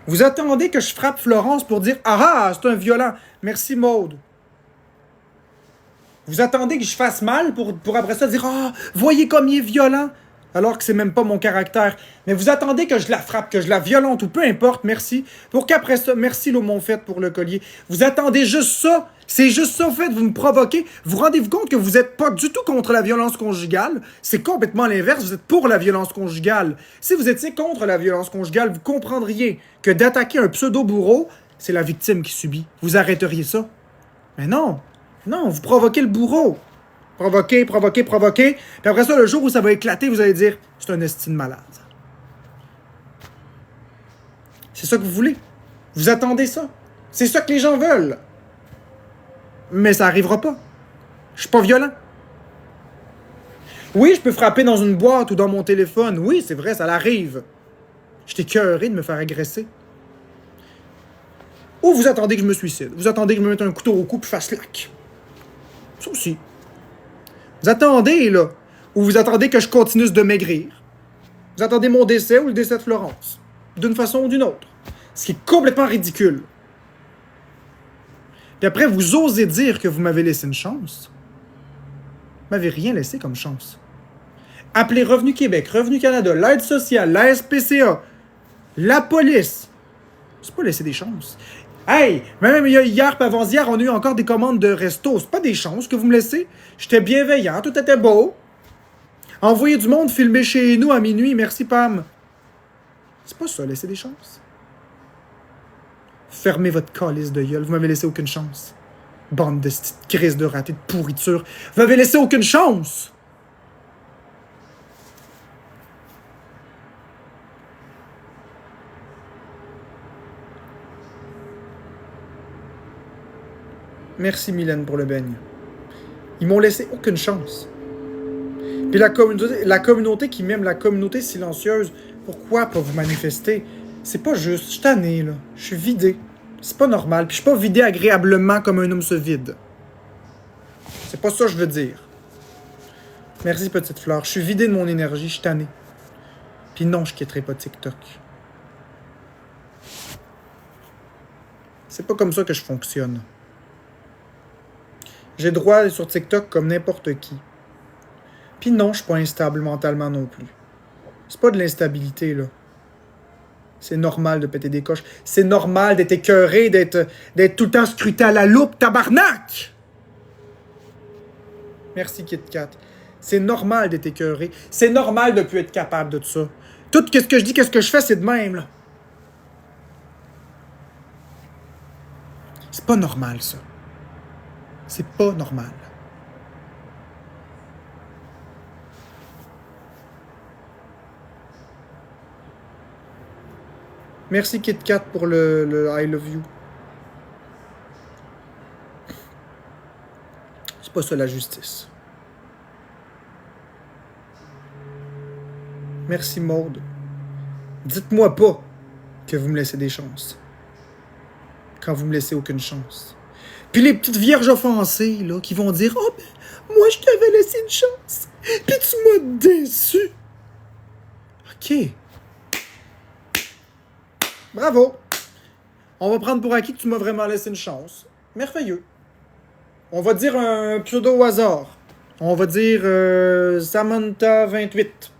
Vous attendez que je frappe Florence pour dire « Ah, c'est un violent. Merci, Maude. » Vous attendez que je fasse mal pour après ça dire « Ah, voyez comme il est violent. » Alors que c'est même pas mon caractère. Mais vous attendez que je la frappe, que je la violente ou peu importe, merci. Pour qu'après ça, merci Lomon fait pour le collier. Vous attendez juste ça. C'est juste ça, en fait, vous me provoquez. Vous rendez-vous compte que vous n'êtes pas du tout contre la violence conjugale. C'est complètement l'inverse, vous êtes pour la violence conjugale. Si vous étiez contre la violence conjugale, vous comprendriez que d'attaquer un pseudo-bourreau, c'est la victime qui subit. Vous arrêteriez ça. Mais non, non, vous provoquez le bourreau. Provoquer. Puis après ça, le jour où ça va éclater, vous allez dire « C'est un estime malade. » C'est ça que vous voulez. Vous attendez ça. C'est ça que les gens veulent. Mais ça n'arrivera pas. Je suis pas violent. Oui, je peux frapper dans une boîte ou dans mon téléphone. Oui, c'est vrai, ça l'arrive. J'étais écœuré de me faire agresser. Ou vous attendez que je me suicide. Vous attendez que je me mette un couteau au cou puis fasse lac. Ça aussi. Vous attendez, là. Ou vous attendez que je continue de maigrir. Vous attendez mon décès ou le décès de Florence. D'une façon ou d'une autre. Ce qui est complètement ridicule. Puis après, vous osez dire que vous m'avez laissé une chance. Vous m'avez rien laissé comme chance. Appelez Revenu Québec, Revenu Canada, l'aide sociale, la SPCA, la police. C'est pas laisser des chances. Hey, même hier et avant-hier, on a eu encore des commandes de resto. C'est pas des chances que vous me laissez. J'étais bienveillant, tout était beau. Envoyer du monde filmer chez nous à minuit, merci Pam. C'est pas ça, laisser des chances. Fermez votre calice de gueule, vous m'avez laissé aucune chance. Bande de petites crises de ratés, de pourriture. Vous m'avez laissé aucune chance. Merci Mylène pour le beigne. Ils m'ont laissé aucune chance. Puis la communauté qui m'aime, la communauté silencieuse, pourquoi pas vous manifester? C'est pas juste. Je suis tanné, là. Je suis vidé. C'est pas normal. Puis je suis pas vidé agréablement comme un homme se vide. C'est pas ça que je veux dire. Merci, petite fleur. Je suis vidé de mon énergie. Je suis tanné. Puis non, je quitterai pas TikTok. C'est pas comme ça que je fonctionne. J'ai droit d'aller sur TikTok comme n'importe qui. Puis non, je suis pas instable mentalement non plus. C'est pas de l'instabilité, là. C'est normal de péter des coches. C'est normal d'être écœuré, d'être tout le temps scruté à la loupe, tabarnak! Merci, Kit Kat. C'est normal d'être écœuré. C'est normal de ne plus être capable de tout ça. Tout ce que je dis, qu'est-ce que je fais, c'est de même, là. C'est pas normal, ça. C'est pas normal. Merci Kit Kat pour le I love you. C'est pas ça la justice. Merci Maude. Dites-moi pas que vous me laissez des chances. Quand vous me laissez aucune chance. Puis les petites vierges offensées, là, qui vont dire « Oh, ben, moi, je t'avais laissé une chance. Puis tu m'as déçu. » OK. Bravo. On va prendre pour acquis que tu m'as vraiment laissé une chance. Merveilleux. On va dire un pseudo au hasard. On va dire Samantha 28.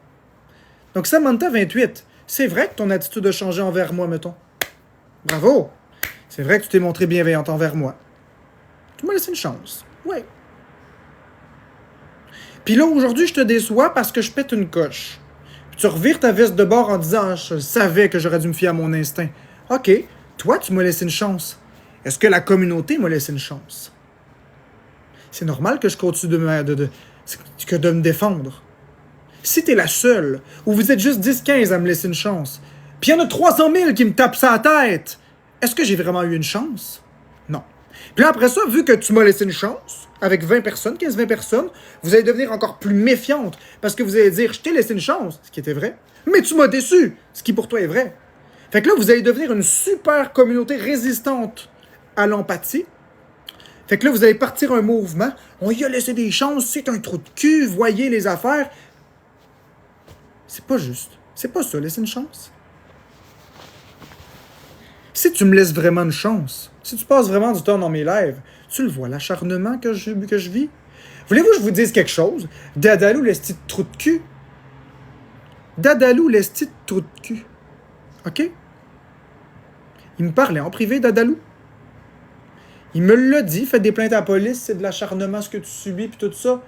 Donc Samantha 28, c'est vrai que ton attitude a changé envers moi, mettons. Bravo. C'est vrai que tu t'es montré bienveillante envers moi. Tu m'as laissé une chance. Ouais. Puis là, aujourd'hui, je te déçois parce que je pète une coche. Puis tu revires ta veste de bord en disant « Je savais que j'aurais dû me fier à mon instinct. » OK, toi, tu m'as laissé une chance. Est-ce que la communauté m'a laissé une chance? C'est normal que je continue de me défendre. Si t'es la seule, ou vous êtes juste 10-15 à me laisser une chance, puis il y en a 300 000 qui me tapent sa tête, est-ce que j'ai vraiment eu une chance? Non. Puis là, après ça, vu que tu m'as laissé une chance, avec 20 personnes, 15-20 personnes, vous allez devenir encore plus méfiante, parce que vous allez dire, je t'ai laissé une chance, ce qui était vrai, mais tu m'as déçu, ce qui pour toi est vrai. Fait que là, vous allez devenir une super communauté résistante à l'empathie. Fait que là, vous allez partir un mouvement, on y a laissé des chances, c'est un trou de cul, voyez les affaires. C'est pas juste. C'est pas ça, laisser une chance. Si tu me laisses vraiment une chance, si tu passes vraiment du temps dans mes lives, tu le vois, l'acharnement que je vis. Voulez-vous que je vous dise quelque chose? Dadalou, l'esti de trou de cul. Dadalou, l'esti de trou de cul. OK? Il me parlait en privé, Dadalou. Il me l'a dit, fais des plaintes à la police, c'est de l'acharnement ce que tu subis, puis tout ça.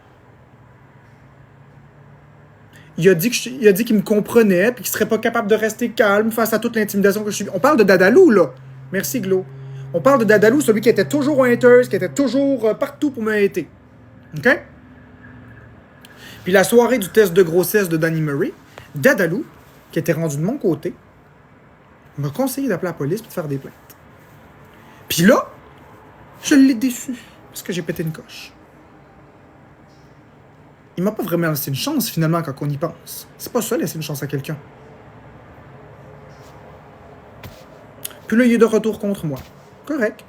Il a dit qu'il me comprenait, puis qu'il serait pas capable de rester calme face à toute l'intimidation que je subis. On parle de Dadalou, là. Merci, Glo. On parle de Dadalou, celui qui était toujours hateuse, qui était toujours partout pour me hater. OK? Puis la soirée du test de grossesse de Danny Murray, Dadalou, qui était rendu de mon côté, m'a conseillé d'appeler la police et de faire des plaintes. Puis là, je l'ai déçu, parce que j'ai pété une coche. Il m'a pas vraiment laissé une chance, finalement, quand on y pense. C'est pas ça, laisser une chance à quelqu'un. Puis là, il est de retour contre moi. Correct.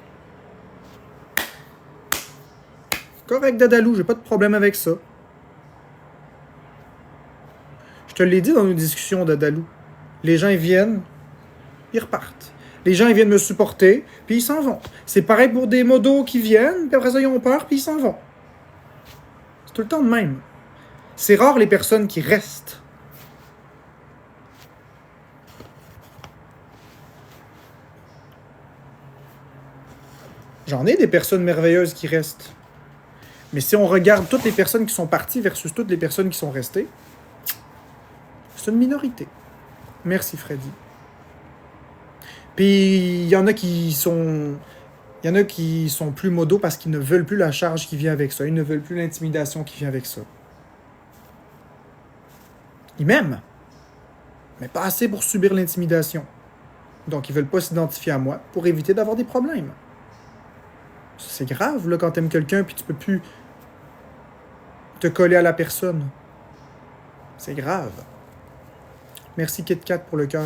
Correct, Dadalou, j'ai pas de problème avec ça. Je te l'ai dit dans nos discussions, Dadalou. Les gens, ils viennent, ils repartent. Les gens, ils viennent me supporter, puis ils s'en vont. C'est pareil pour des modos qui viennent, puis après ça, ils ont peur, puis ils s'en vont. C'est tout le temps de même. C'est rare les personnes qui restent. J'en ai des personnes merveilleuses qui restent. Mais si on regarde toutes les personnes qui sont parties versus toutes les personnes qui sont restées, c'est une minorité. Merci, Freddy. Puis, il y en a qui sont plus modos parce qu'ils ne veulent plus la charge qui vient avec ça. Ils ne veulent plus l'intimidation qui vient avec ça. Ils m'aiment, mais pas assez pour subir l'intimidation. Donc, ils veulent pas s'identifier à moi pour éviter d'avoir des problèmes. C'est grave, là, quand t'aimes quelqu'un puis tu peux plus te coller à la personne. C'est grave. Merci KitKat pour le cœur.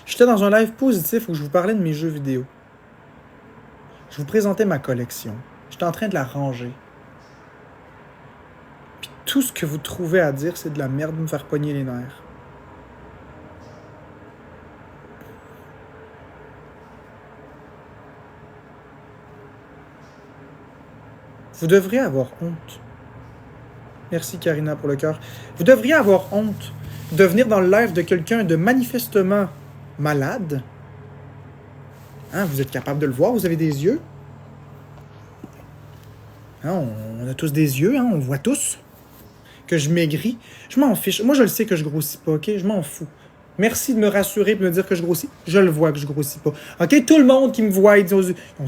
J'étais dans un live positif où je vous parlais de mes jeux vidéo. Je vous présentais ma collection. J'étais en train de la ranger. Puis tout ce que vous trouvez à dire, c'est de la merde de me faire pogner les nerfs. Vous devriez avoir honte. Merci Karina pour le cœur. Vous devriez avoir honte de venir dans le live de quelqu'un de manifestement malade. Hein, vous êtes capable de le voir, vous avez des yeux. Hein, on a tous des yeux, hein, on voit tous que je maigris. Je m'en fiche. Moi, je le sais que je grossis pas, OK? Je m'en fous. Merci de me rassurer et de me dire que je grossis. Je le vois que je grossis pas. OK? Tout le monde qui me voit, ils ont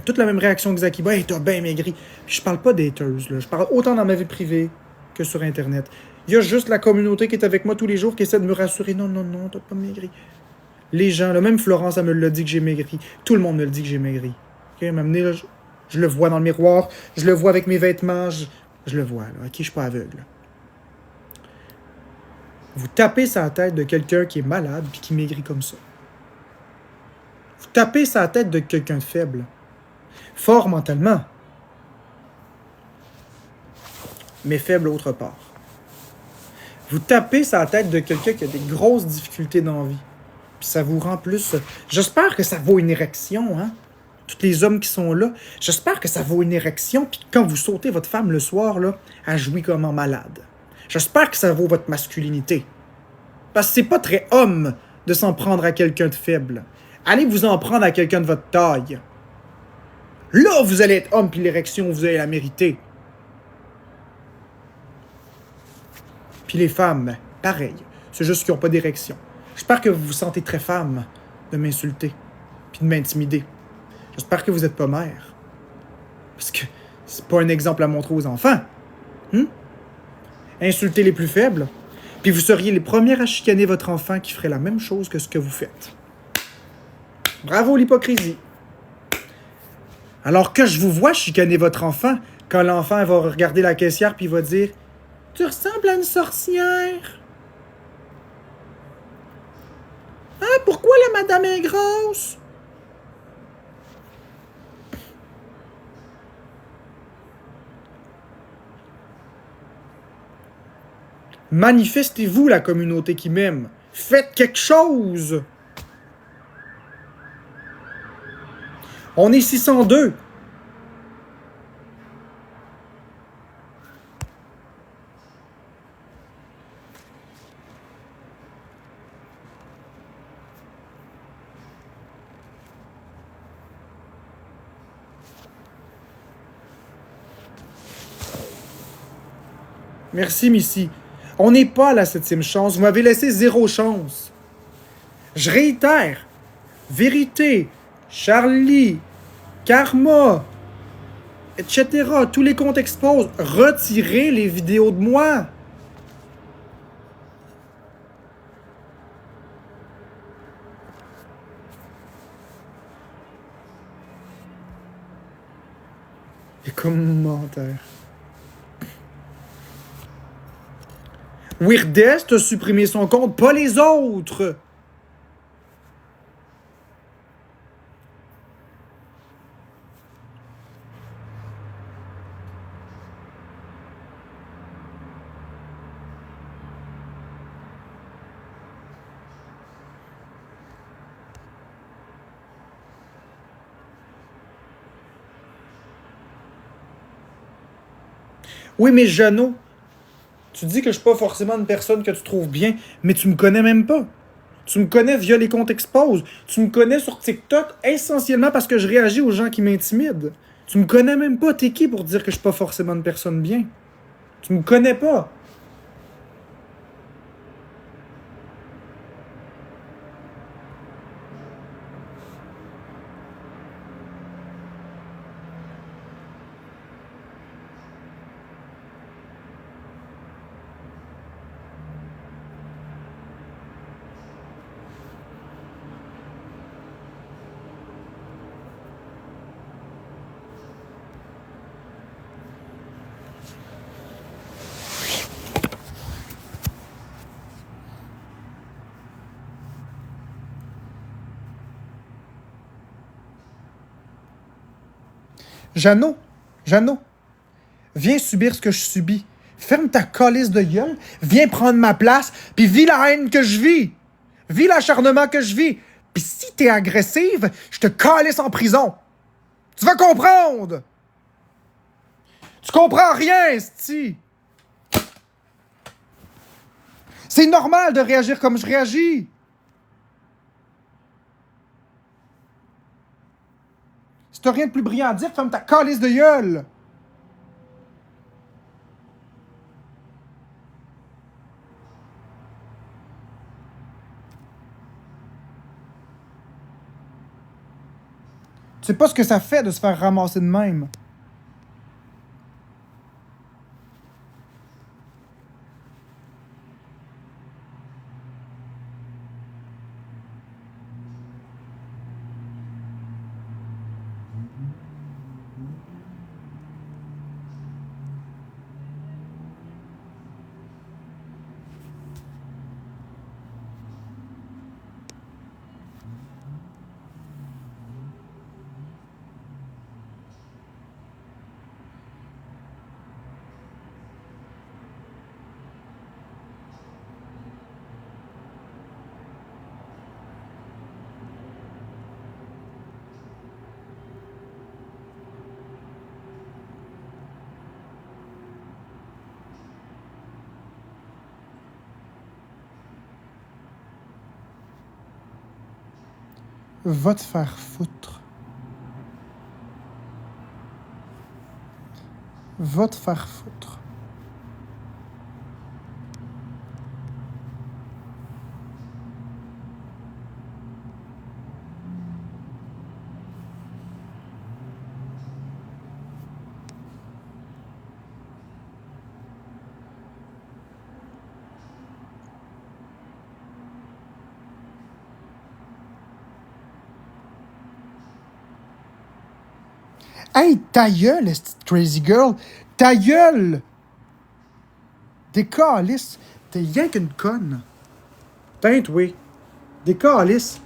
toute la même réaction que Zakiba. Hey, t'as bien maigri. Puis je parle pas d'haters, là. Je parle autant dans ma vie privée que sur Internet. Il y a juste la communauté qui est avec moi tous les jours qui essaie de me rassurer. Non, non, non, t'as pas maigri. Les gens, là, même Florence, elle me l'a dit que j'ai maigri. Tout le monde me le dit que j'ai maigri. OK? M'amener, là, je le vois dans le miroir. Je le vois avec mes vêtements. Je le vois, là. OK? Je suis pas aveugle. Vous tapez sa tête de quelqu'un qui est malade puis qui maigrit comme ça. Vous tapez sa tête de quelqu'un de faible. Fort mentalement. Mais faible autre part. Vous tapez sa tête de quelqu'un qui a des grosses difficultés dans la vie. Puis ça vous rend plus... J'espère que ça vaut une érection, hein? Tous les hommes qui sont là. J'espère que ça vaut une érection. Puis quand vous sautez votre femme le soir, là, elle jouit comme en malade. J'espère que ça vaut votre masculinité. Parce que c'est pas très homme de s'en prendre à quelqu'un de faible. Allez vous en prendre à quelqu'un de votre taille. Là, vous allez être homme, puis l'érection, vous allez la mériter. Puis les femmes, pareil. C'est juste qu'ils n'ont pas d'érection. J'espère que vous vous sentez très femme de m'insulter, puis de m'intimider. J'espère que vous n'êtes pas mère. Parce que c'est pas un exemple à montrer aux enfants. Insulter les plus faibles, puis vous seriez les premières à chicaner votre enfant qui ferait la même chose que ce que vous faites. Bravo l'hypocrisie. Alors que je vous vois chicaner votre enfant, quand l'enfant va regarder la caissière puis il va dire « Tu ressembles à une sorcière. » « Ah, pourquoi la madame est grosse? » Manifestez-vous, la communauté qui m'aime. Faites quelque chose. On est 602. Merci, Missy. On n'est pas à la 7e chance. Vous m'avez laissé 0 chance. Je réitère. Vérité, Charlie, Karma, etc. Tous les comptes exposent. Retirez les vidéos de moi. Les commentaires. Weirdest a supprimé son compte, pas les autres. Oui, mais Jeannot, tu dis que je suis pas forcément une personne que tu trouves bien, mais tu me connais même pas. Tu me connais via les comptes expose. Tu me connais sur TikTok essentiellement parce que je réagis aux gens qui m'intimident. Tu me connais même pas. T'es qui pour dire que je suis pas forcément une personne bien? Tu me connais pas. Jeannot, viens subir ce que je subis. Ferme ta calisse de gueule, viens prendre ma place, puis vis la haine que je vis. Vis l'acharnement que je vis. Puis si t'es agressive, je te calisse en prison. Tu vas comprendre. Tu comprends rien, esti. C'est normal de réagir comme je réagis. Si t'as rien de plus brillant à dire, ferme ta calisse de gueule. Tu sais pas ce que ça fait de se faire ramasser de même. Va te faire foutre. Va te faire foutre. Hey, ta gueule, cette crazy girl! Ta gueule! Des calices! T'es rien qu'une conne! Teinte, oui. Des calices!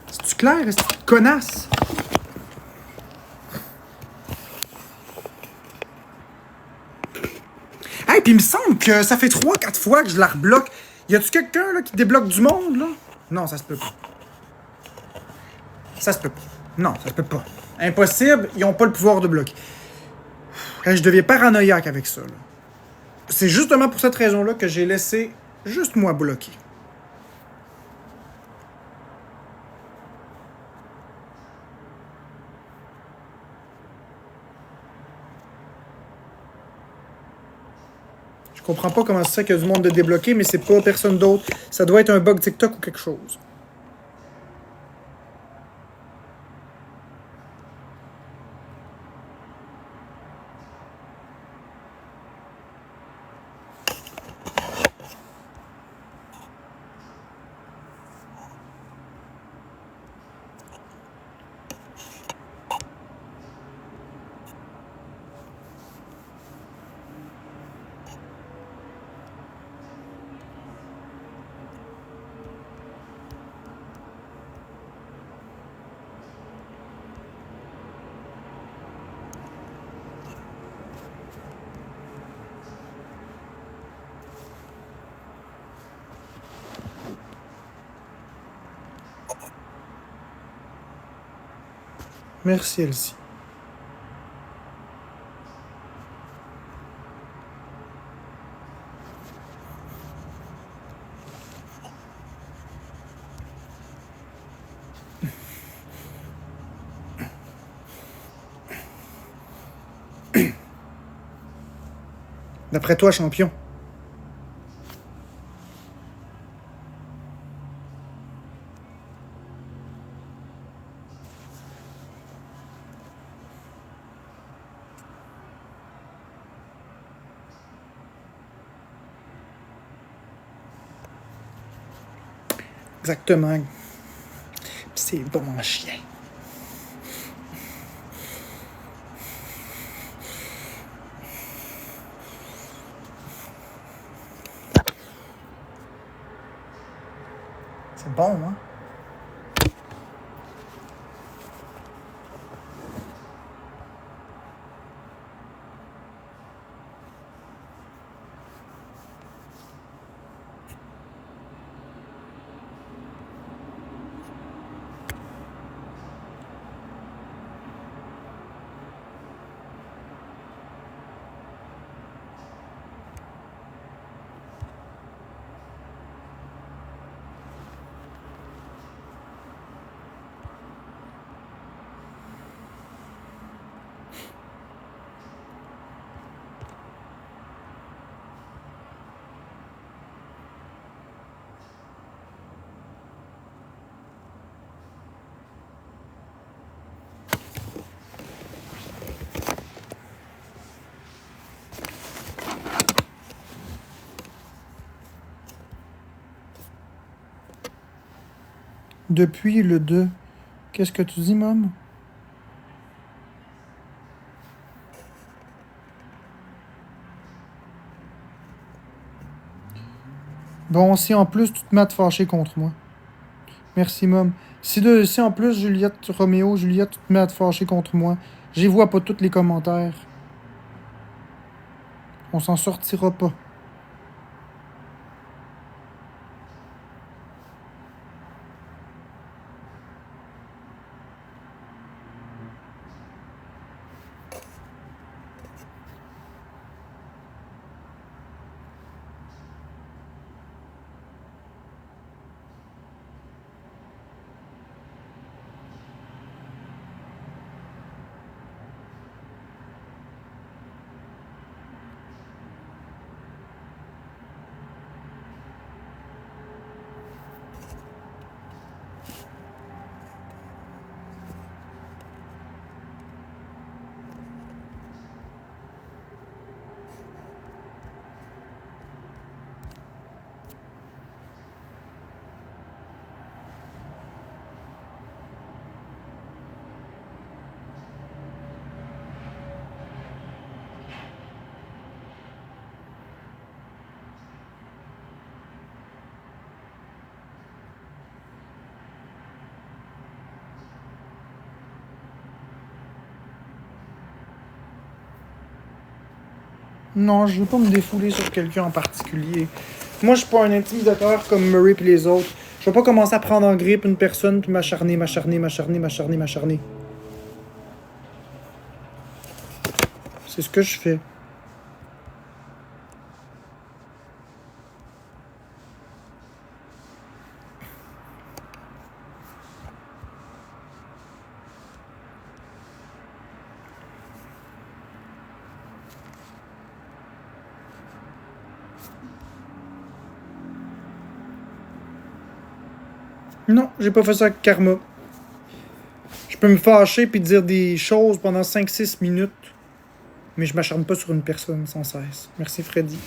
C'est-tu clair, cette connasse? Hey, puis il me semble que ça fait 3-4 fois que je la rebloque. Y a-tu quelqu'un là, qui débloque du monde, là? Non, ça se peut pas. Ça se peut pas. Non, ça se peut pas. Impossible, ils ont pas le pouvoir de bloquer. Je deviens paranoïaque avec ça, là. C'est justement pour cette raison-là que j'ai laissé juste moi bloquer. Je comprends pas comment c'est ça qu'il y a du monde de débloquer, mais c'est pas personne d'autre. Ça doit être un bug TikTok ou quelque chose. Merci, Elsie. D'après toi, champion. Exactement. C'est bon en chien. C'est bon, hein? Depuis le 2. Qu'est-ce que tu dis, Mom? Bon, si en plus tu te mets à te fâcher contre moi. Merci, Mom. Si en plus, Roméo, Juliette, tu te mets à te fâcher contre moi, j'y vois pas tous les commentaires. On s'en sortira pas. Non, je veux pas me défouler sur quelqu'un en particulier. Moi, je suis pas un intimidateur comme Murray et les autres. Je vais pas commencer à prendre en grippe une personne puis m'acharner. C'est ce que je fais. Non, j'ai pas fait ça avec Karma. Je peux me fâcher puis dire des choses pendant 5-6 minutes, mais je m'acharne pas sur une personne sans cesse. Merci Freddy.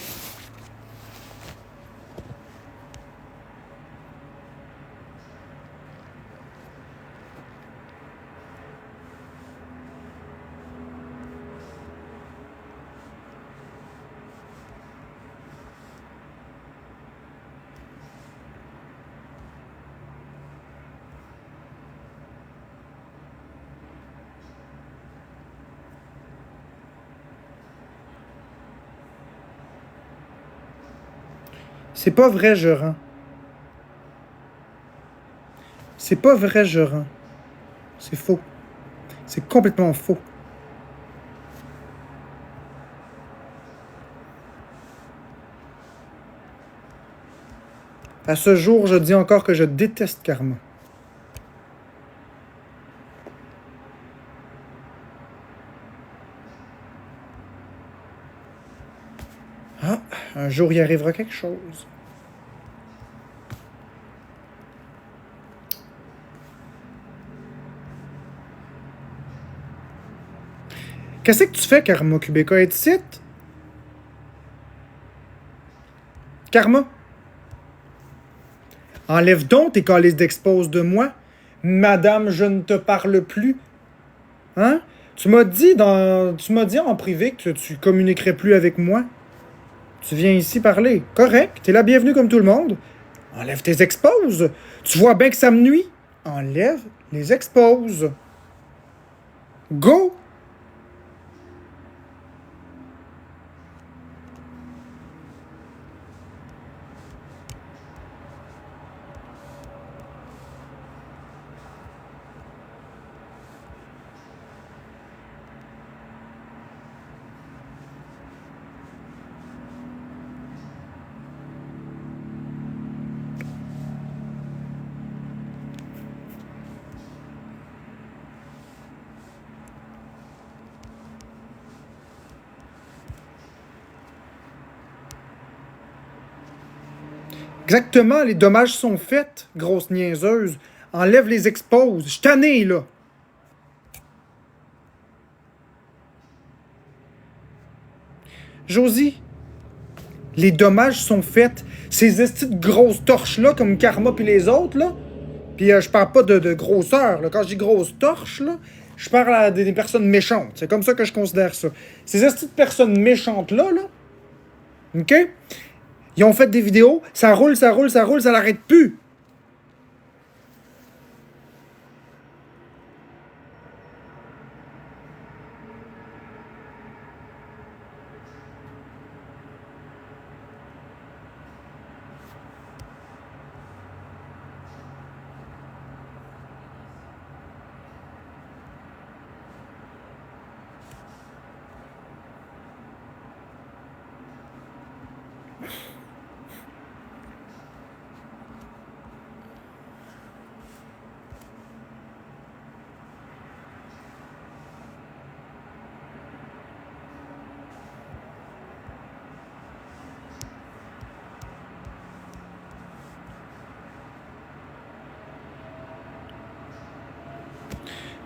C'est pas vrai, je rends. C'est pas vrai, je rends. C'est faux. C'est complètement faux. À ce jour, je dis encore que je déteste Karma. Ah, un jour, il arrivera quelque chose. Qu'est-ce que tu fais, Karma Kubeka? Es-tu ici? Karma? Enlève donc tes calices d'expose de moi. Madame, je ne te parle plus. Hein? Tu m'as dit en privé que tu communiquerais plus avec moi. Tu viens ici parler. Correct, t'es la bienvenue comme tout le monde. Enlève tes exposes. Tu vois bien que ça me nuit. Enlève les exposes. Go! Exactement, les dommages sont faits, grosse niaiseuse. Enlève les exposes. Je suis tanné, là. Josie, les dommages sont faits. Ces estis de grosses torches-là, comme Karma puis les autres, là. Puis je parle pas de grosseur, là. Quand je dis grosse torche, là, je parle à des personnes méchantes. C'est comme ça que je considère ça. Ces estis de personnes méchantes-là, là, OK? Ils ont fait des vidéos, ça roule, ça l'arrête plus.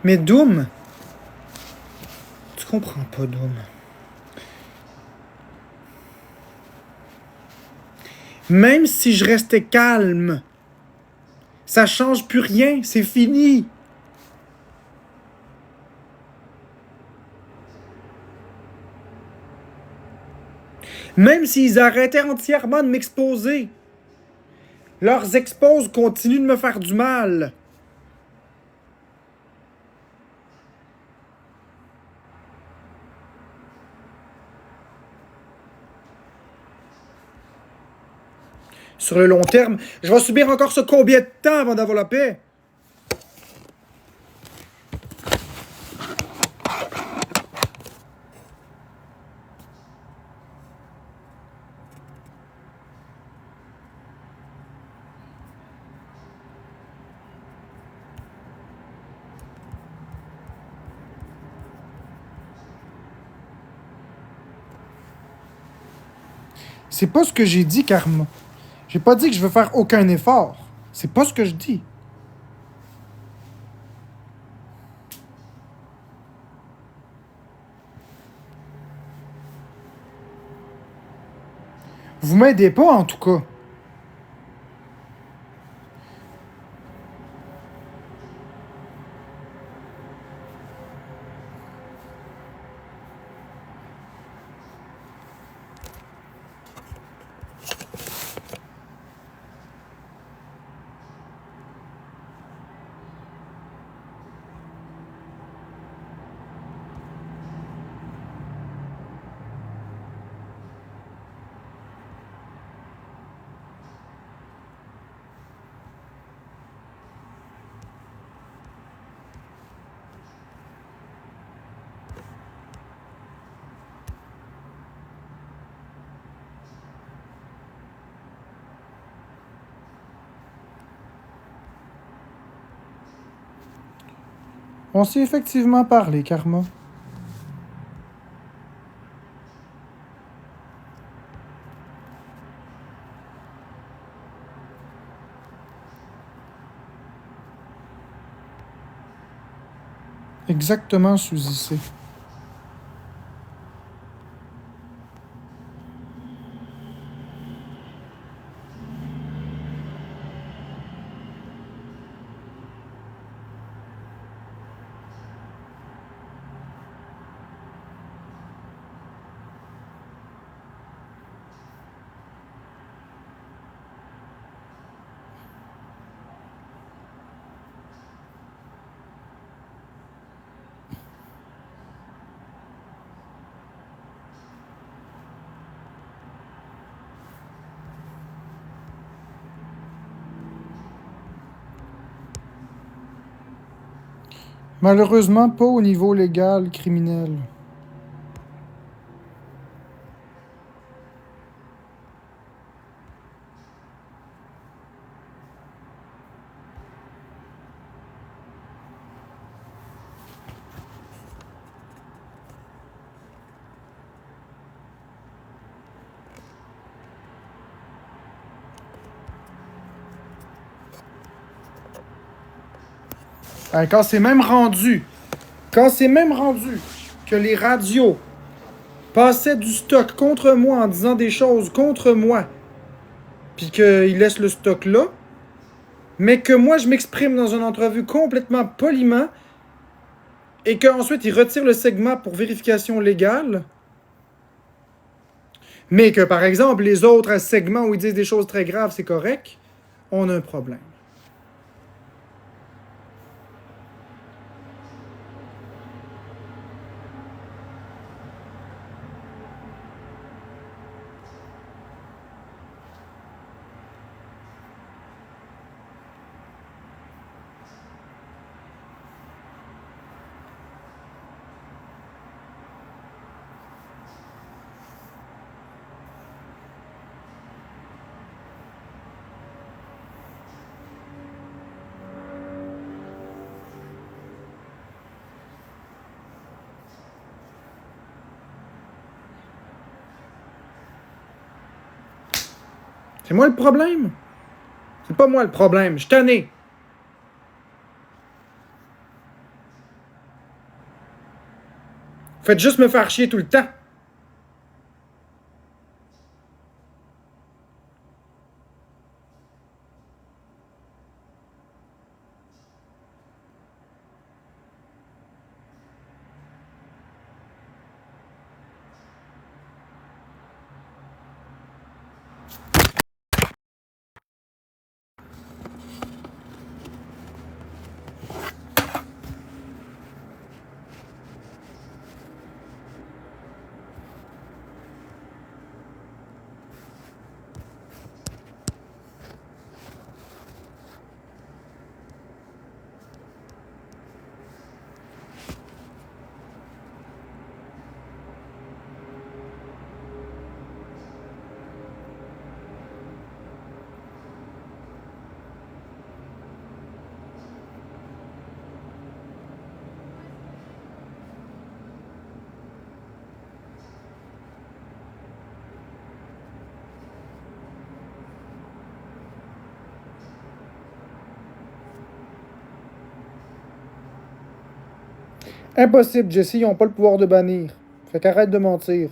Mais Doom, tu comprends pas, Doom. Même si je restais calme, ça change plus rien, c'est fini. Même s'ils arrêtaient entièrement de m'exposer, leurs exposes continuent de me faire du mal. sur le long terme. Je vais subir encore ce combien de temps avant d'avoir la paix? C'est pas ce que j'ai dit, Karma. J'ai pas dit que je veux faire aucun effort. C'est pas ce que je dis. Vous m'aidez pas, en tout cas. On s'est effectivement parlé, Karma. Exactement, Suzy. Malheureusement, pas au niveau légal, criminel. Quand c'est même rendu que les radios passaient du stock contre moi en disant des choses contre moi, puis qu'ils laissent le stock là, mais que moi je m'exprime dans une entrevue complètement poliment, et qu'ensuite ils retirent le segment pour vérification légale, mais que par exemple les autres segments où ils disent des choses très graves, c'est correct, on a un problème. C'est moi le problème? C'est pas moi le problème, je suis tanné. Faites juste me faire chier tout le temps. Impossible, Jesse, ils ont pas le pouvoir de bannir. Fait qu'arrête de mentir.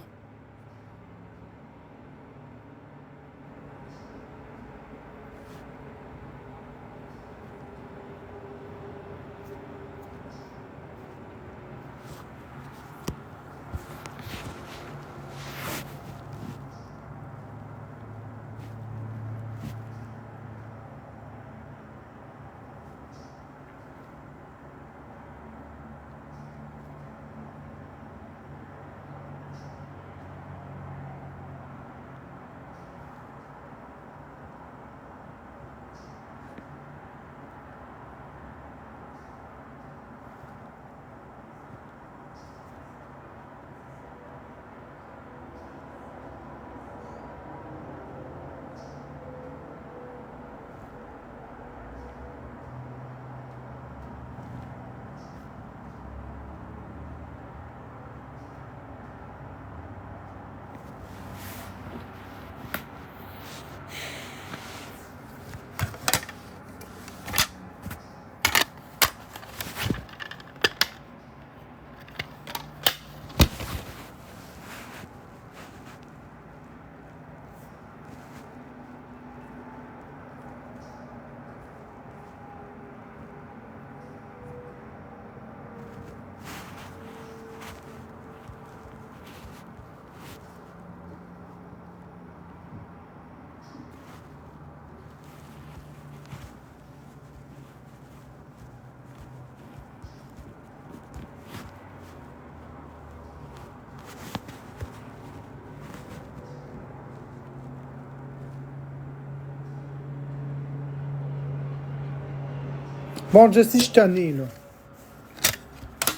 Bon, Jesse, je suis tanné, là.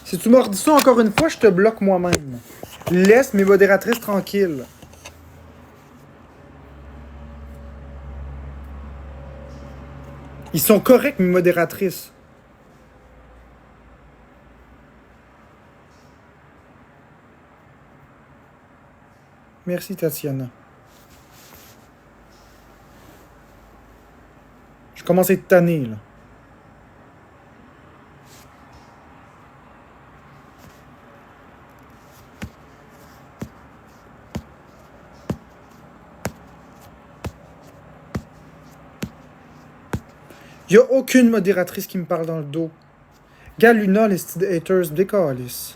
Si tu m'as redit ça encore une fois, je te bloque moi-même. Laisse mes modératrices tranquilles. Ils sont corrects, mes modératrices. Merci, Tatiana. Je commence à être tanné, là. Y a aucune modératrice qui me parle dans le dos. Galuna, les Steed Haters, décalissent.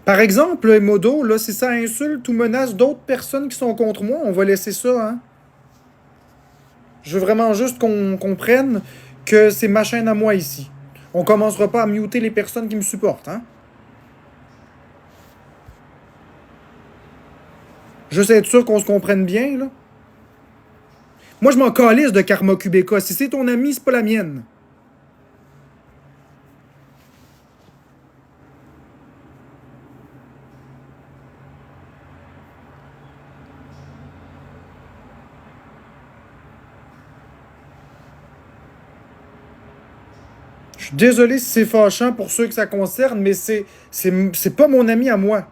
Par exemple, Modo, là, si ça insulte ou menace d'autres personnes qui sont contre moi, on va laisser ça, hein. Je veux vraiment juste qu'on comprenne que c'est ma chaîne à moi ici. On commencera pas à muter les personnes qui me supportent, hein. Juste être sûr qu'on se comprenne bien, là. Moi, je m'en calisse de Karma QBK. Si c'est ton ami, c'est pas la mienne. Je suis désolé si c'est fâchant pour ceux que ça concerne, mais c'est pas mon ami à moi.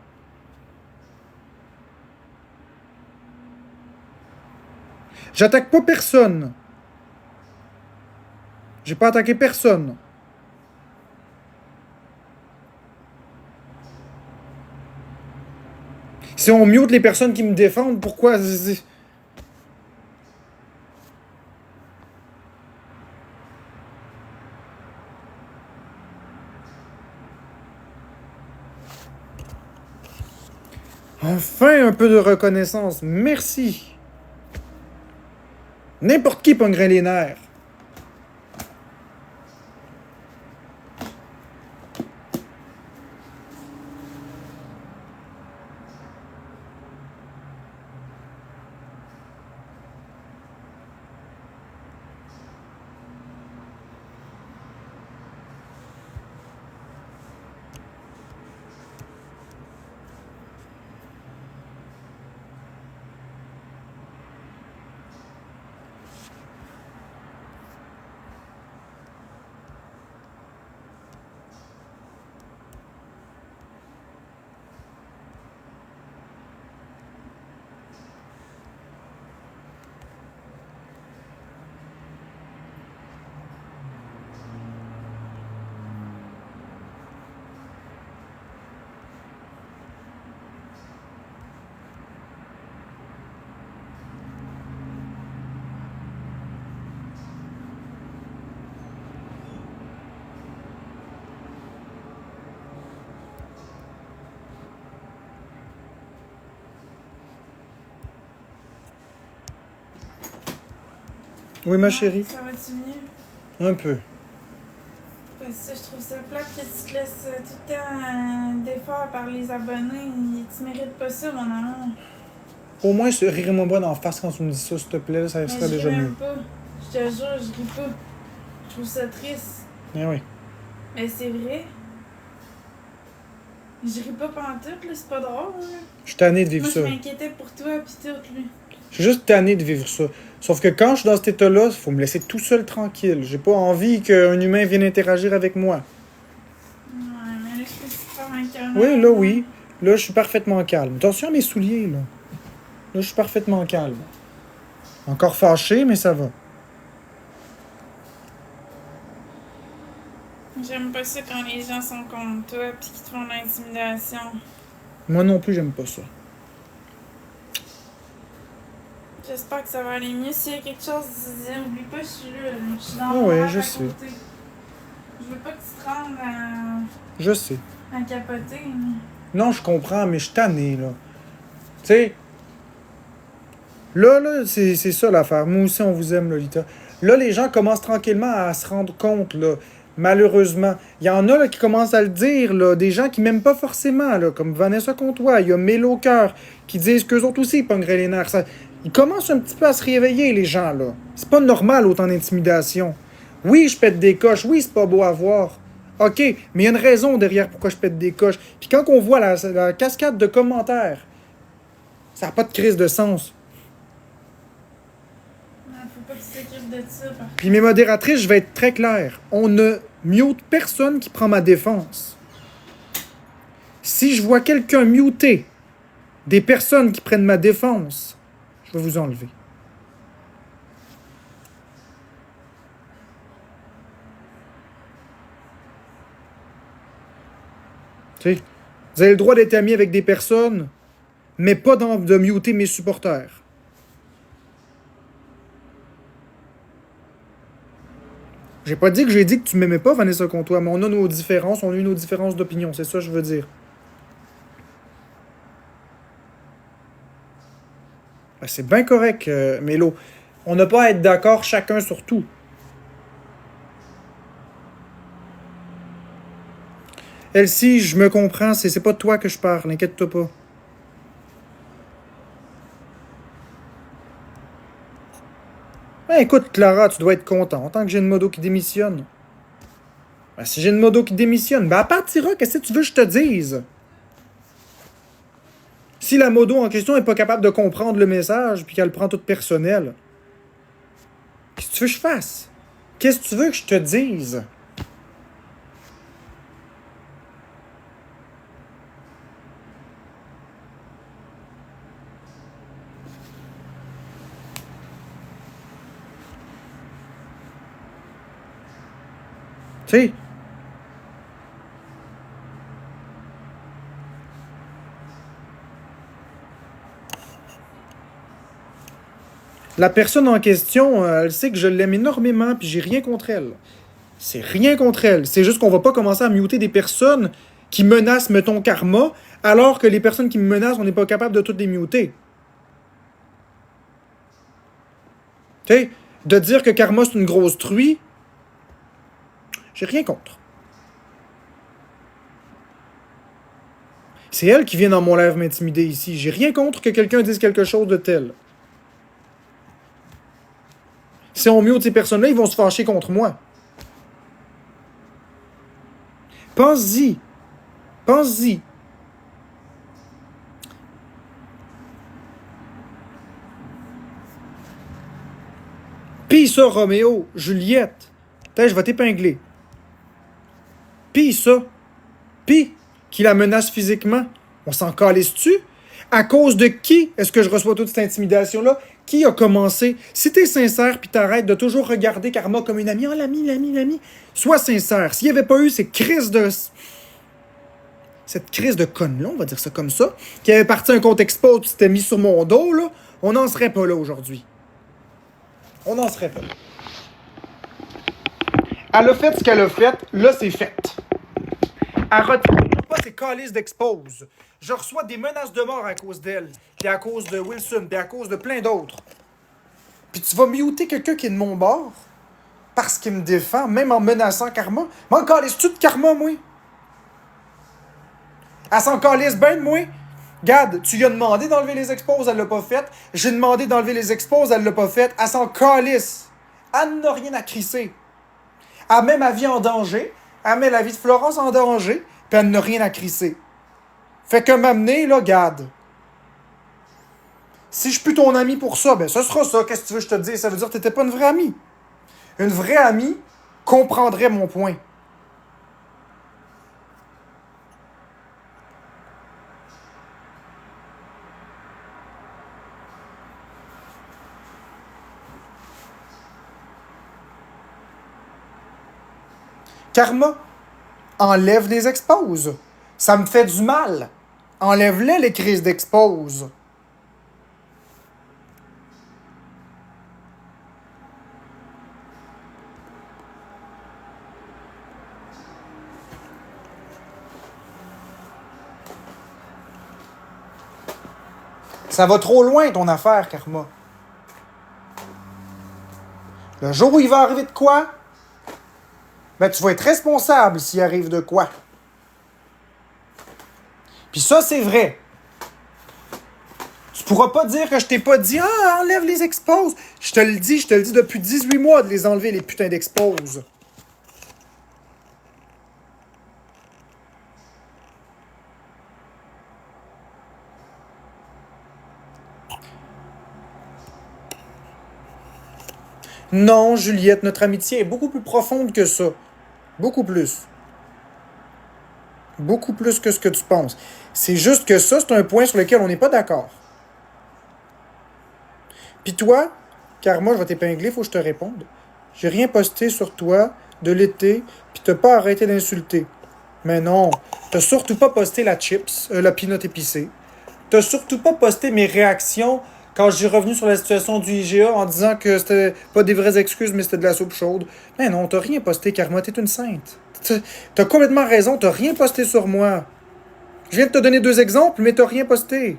J'attaque pas personne. J'ai pas attaqué personne. Si on mute les personnes qui me défendent, pourquoi... Enfin, un peu de reconnaissance. Merci. N'importe qui pognerait les nerfs. Oui, ma chérie. Ça va-tu mieux? Un peu. Parce que je trouve ça plate que tu te laisses tout le temps défaire par les abonnés. Tu mérites pas ça, mon amour. Au moins, je rirais-moi pas d'en face quand tu me dis ça, s'il te plaît. Là, ça Mais serait je déjà ris mieux. même pas. Je te jure, je ris pas. Je trouve ça triste. Eh oui. Mais c'est vrai. Je ris pas pantoute, là, c'est pas drôle, là. Je suis tanné de vivre Moi, ça. je m'inquiétais pour toi, pis tout, là. Je suis juste tanné de vivre ça. Sauf que quand je suis dans cet état-là, il faut me laisser tout seul tranquille. J'ai pas envie qu'un humain vienne interagir avec moi. Ouais, mais là, je peux te faire un câlin. Oui, là, oui. Là, je suis parfaitement calme. Attention à mes souliers, là. Là, je suis parfaitement calme. Encore fâché, mais ça va. J'aime pas ça quand les gens sont contre toi pis qu'ils te font de l'intimidation. Moi non plus, j'aime pas ça. J'espère que ça va aller mieux. S'il y a quelque chose, oublie pas, je suis là. Je suis dans Ah mon ouais, rêve je à sais. côté. Je veux pas que tu te rendes Je sais. à capoter. Non, je comprends, mais je suis tanné, là. Tu sais, là, c'est ça l'affaire. Moi aussi, on vous aime, Lolita. Là, les gens commencent tranquillement à se rendre compte, là. Malheureusement. Il y en a là, qui commencent à le dire, là. Des gens qui m'aiment pas forcément, là. Comme Vanessa Comtois. Il y a Mélo Cœur qui disent qu'eux autres aussi, ils pogneraient les nerfs. Ils commencent un petit peu à se réveiller, les gens, là. C'est pas normal, autant d'intimidation. Oui, je pète des coches. Oui, c'est pas beau à voir. OK, mais il y a une raison derrière pourquoi je pète des coches. Puis quand on voit la cascade de commentaires, ça n'a pas de crise de sens. Faut pas que tu t'occupes de ça. Puis mes modératrices, je vais être très clair. On ne mute personne qui prend ma défense. Si je vois quelqu'un muter des personnes qui prennent ma défense, je vais vous enlever. Tu sais, vous avez le droit d'être ami avec des personnes, mais pas de muter mes supporters. J'ai pas dit que j'ai dit que tu m'aimais pas, Vanessa Comtois, mais on a nos différences, on a eu nos différences d'opinion, c'est ça que je veux dire. Ben, c'est bien correct, Mélo. On n'a pas à être d'accord chacun sur tout. Elsie, je me comprends, c'est pas de toi que je parle, inquiète-toi pas. Ben écoute, Clara, tu dois être content tant que j'ai une modo qui démissionne. Ben, si j'ai une modo qui démissionne, ben elle partira, qu'est-ce que tu veux que je te dise? Si la modo en question est pas capable de comprendre le message puis qu'elle prend tout personnel, qu'est-ce que tu veux que je fasse? Qu'est-ce que tu veux que je te dise? Tu sais, la personne en question, elle sait que je l'aime énormément puis j'ai rien contre elle. C'est rien contre elle. C'est juste qu'on va pas commencer à muter des personnes qui menacent, mettons, Karma, alors que les personnes qui me menacent, on n'est pas capable de toutes les muter. Tu sais, de dire que Karma c'est une grosse truie, j'ai rien contre. C'est elle qui vient dans mon live m'intimider ici. J'ai rien contre que quelqu'un dise quelque chose de tel. Si on mute ces personnes-là, ils vont se fâcher contre moi. Pense-y. Pense-y. Pis ça, Roméo, Juliette. Peut-être je vais t'épingler. Pis ça. Pis qui la menace physiquement. On s'en calisse-tu? À cause de qui est-ce que je reçois toute cette intimidation-là? Qui a commencé? Si t'es sincère puis t'arrêtes de toujours regarder Karma comme une amie, oh l'ami, sois sincère. S'il n'y avait pas eu cette crise de conne-là, on va dire ça comme ça, qui avait parti un compte expo qui s'était mis sur mon dos, là, on n'en serait pas là aujourd'hui. On n'en serait pas là. Elle a fait ce qu'elle a fait, là c'est fait. Elle retire pas ses calices d'expose. Je reçois des menaces de mort à cause d'elle, puis à cause de Wilson, puis à cause de plein d'autres. Puis tu vas muter quelqu'un qui est de mon bord parce qu'il me défend, même en menaçant karma. M'en calisse-tu de karma, moi? Elle s'en calisse bien de moi? Regarde, tu lui as demandé d'enlever les exposes, elle l'a pas fait. J'ai demandé d'enlever les exposes, elle l'a pas fait. Elle s'en calisse. Elle n'a rien à crisser. Elle met ma vie en danger. Elle met la vie de Florence en danger. Puis elle n'a rien à crisser. Fait que m'amener, là, garde. Si je suis plus ton ami pour ça, ben ce sera ça. Qu'est-ce que tu veux que je te dise? Ça veut dire que t'étais pas une vraie amie. Une vraie amie comprendrait mon point. Karma, enlève les exposes. Ça me fait du mal. Enlève-les, les crises d'expose. Ça va trop loin, ton affaire, Karma. Le jour où il va arriver de quoi, ben tu vas être responsable s'il arrive de quoi. Puis ça, c'est vrai. Tu pourras pas dire que je t'ai pas dit « Ah, enlève les exposes ». Je te le dis depuis 18 mois de les enlever, les putains d'exposes. Non, Juliette, notre amitié est beaucoup plus profonde que ça. Beaucoup plus. Beaucoup plus que ce que tu penses. C'est juste que ça, c'est un point sur lequel on n'est pas d'accord. Puis toi, Karma, je vais t'épingler, faut que je te réponde. J'ai rien posté sur toi de l'été, puis t'as pas arrêté d'insulter. Mais non, t'as surtout pas posté la chips, la peanut épicée. T'as surtout pas posté mes réactions quand j'ai revenu sur la situation du IGA en disant que c'était pas des vraies excuses, mais c'était de la soupe chaude. Mais non, t'as rien posté, Karma, t'es une sainte. T'as complètement raison, t'as rien posté sur moi. Je viens de te donner 2 exemples, mais t'as rien posté.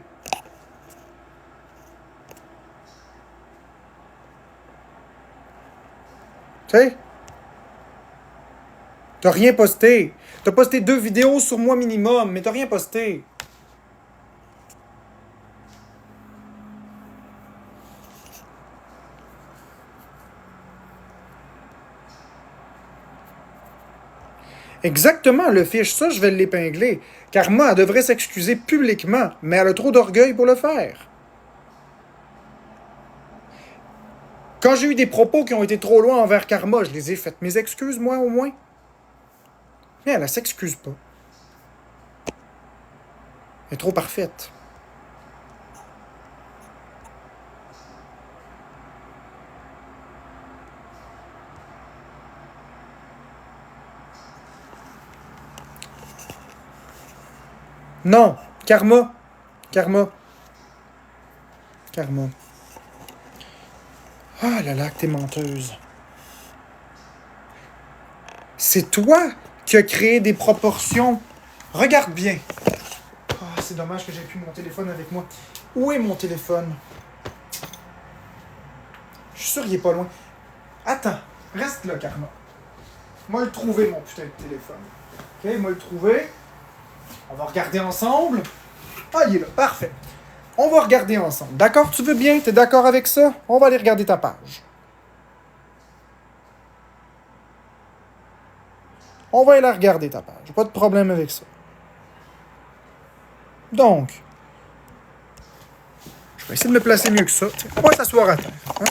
Tu sais? T'as rien posté. T'as posté 2 vidéos sur moi minimum, mais t'as rien posté. Exactement, le fiche, ça, je vais l'épingler. Karma, elle devrait s'excuser publiquement, mais elle a trop d'orgueil pour le faire. Quand j'ai eu des propos qui ont été trop loin envers Karma, je les ai faites mes excuses, moi, au moins. Mais elle s'excuse pas. Elle est trop parfaite. Non, Karma. Karma. Karma. Ah là là, que t'es menteuse. C'est toi qui as créé des proportions. Regarde bien. Ah, c'est dommage que j'ai plus mon téléphone avec moi. Où est mon téléphone? Je suis sûr qu'il est pas loin. Attends, reste là, Karma. Moi le trouver, mon putain de téléphone. Ok, moi le trouver. On va regarder ensemble. Ah, il est là, parfait. On va regarder ensemble. D'accord, tu veux bien? T'es d'accord avec ça? On va aller regarder ta page. On va aller la regarder, ta page. Pas de problème avec ça. Donc, je vais essayer de me placer mieux que ça. On va s'asseoir à terre. Hein?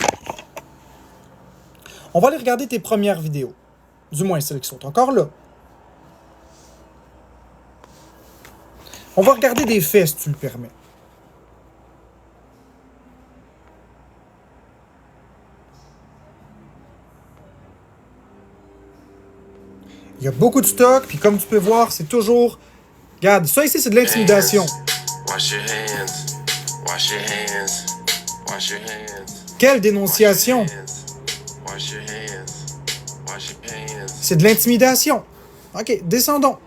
On va aller regarder tes premières vidéos. Du moins, celles qui sont encore là. On va regarder des faits, si tu le permets. Il y a beaucoup de stock, puis comme tu peux voir, c'est toujours... Regarde, ça ici, c'est de l'intimidation. Quelle dénonciation? C'est de l'intimidation. OK, descendons.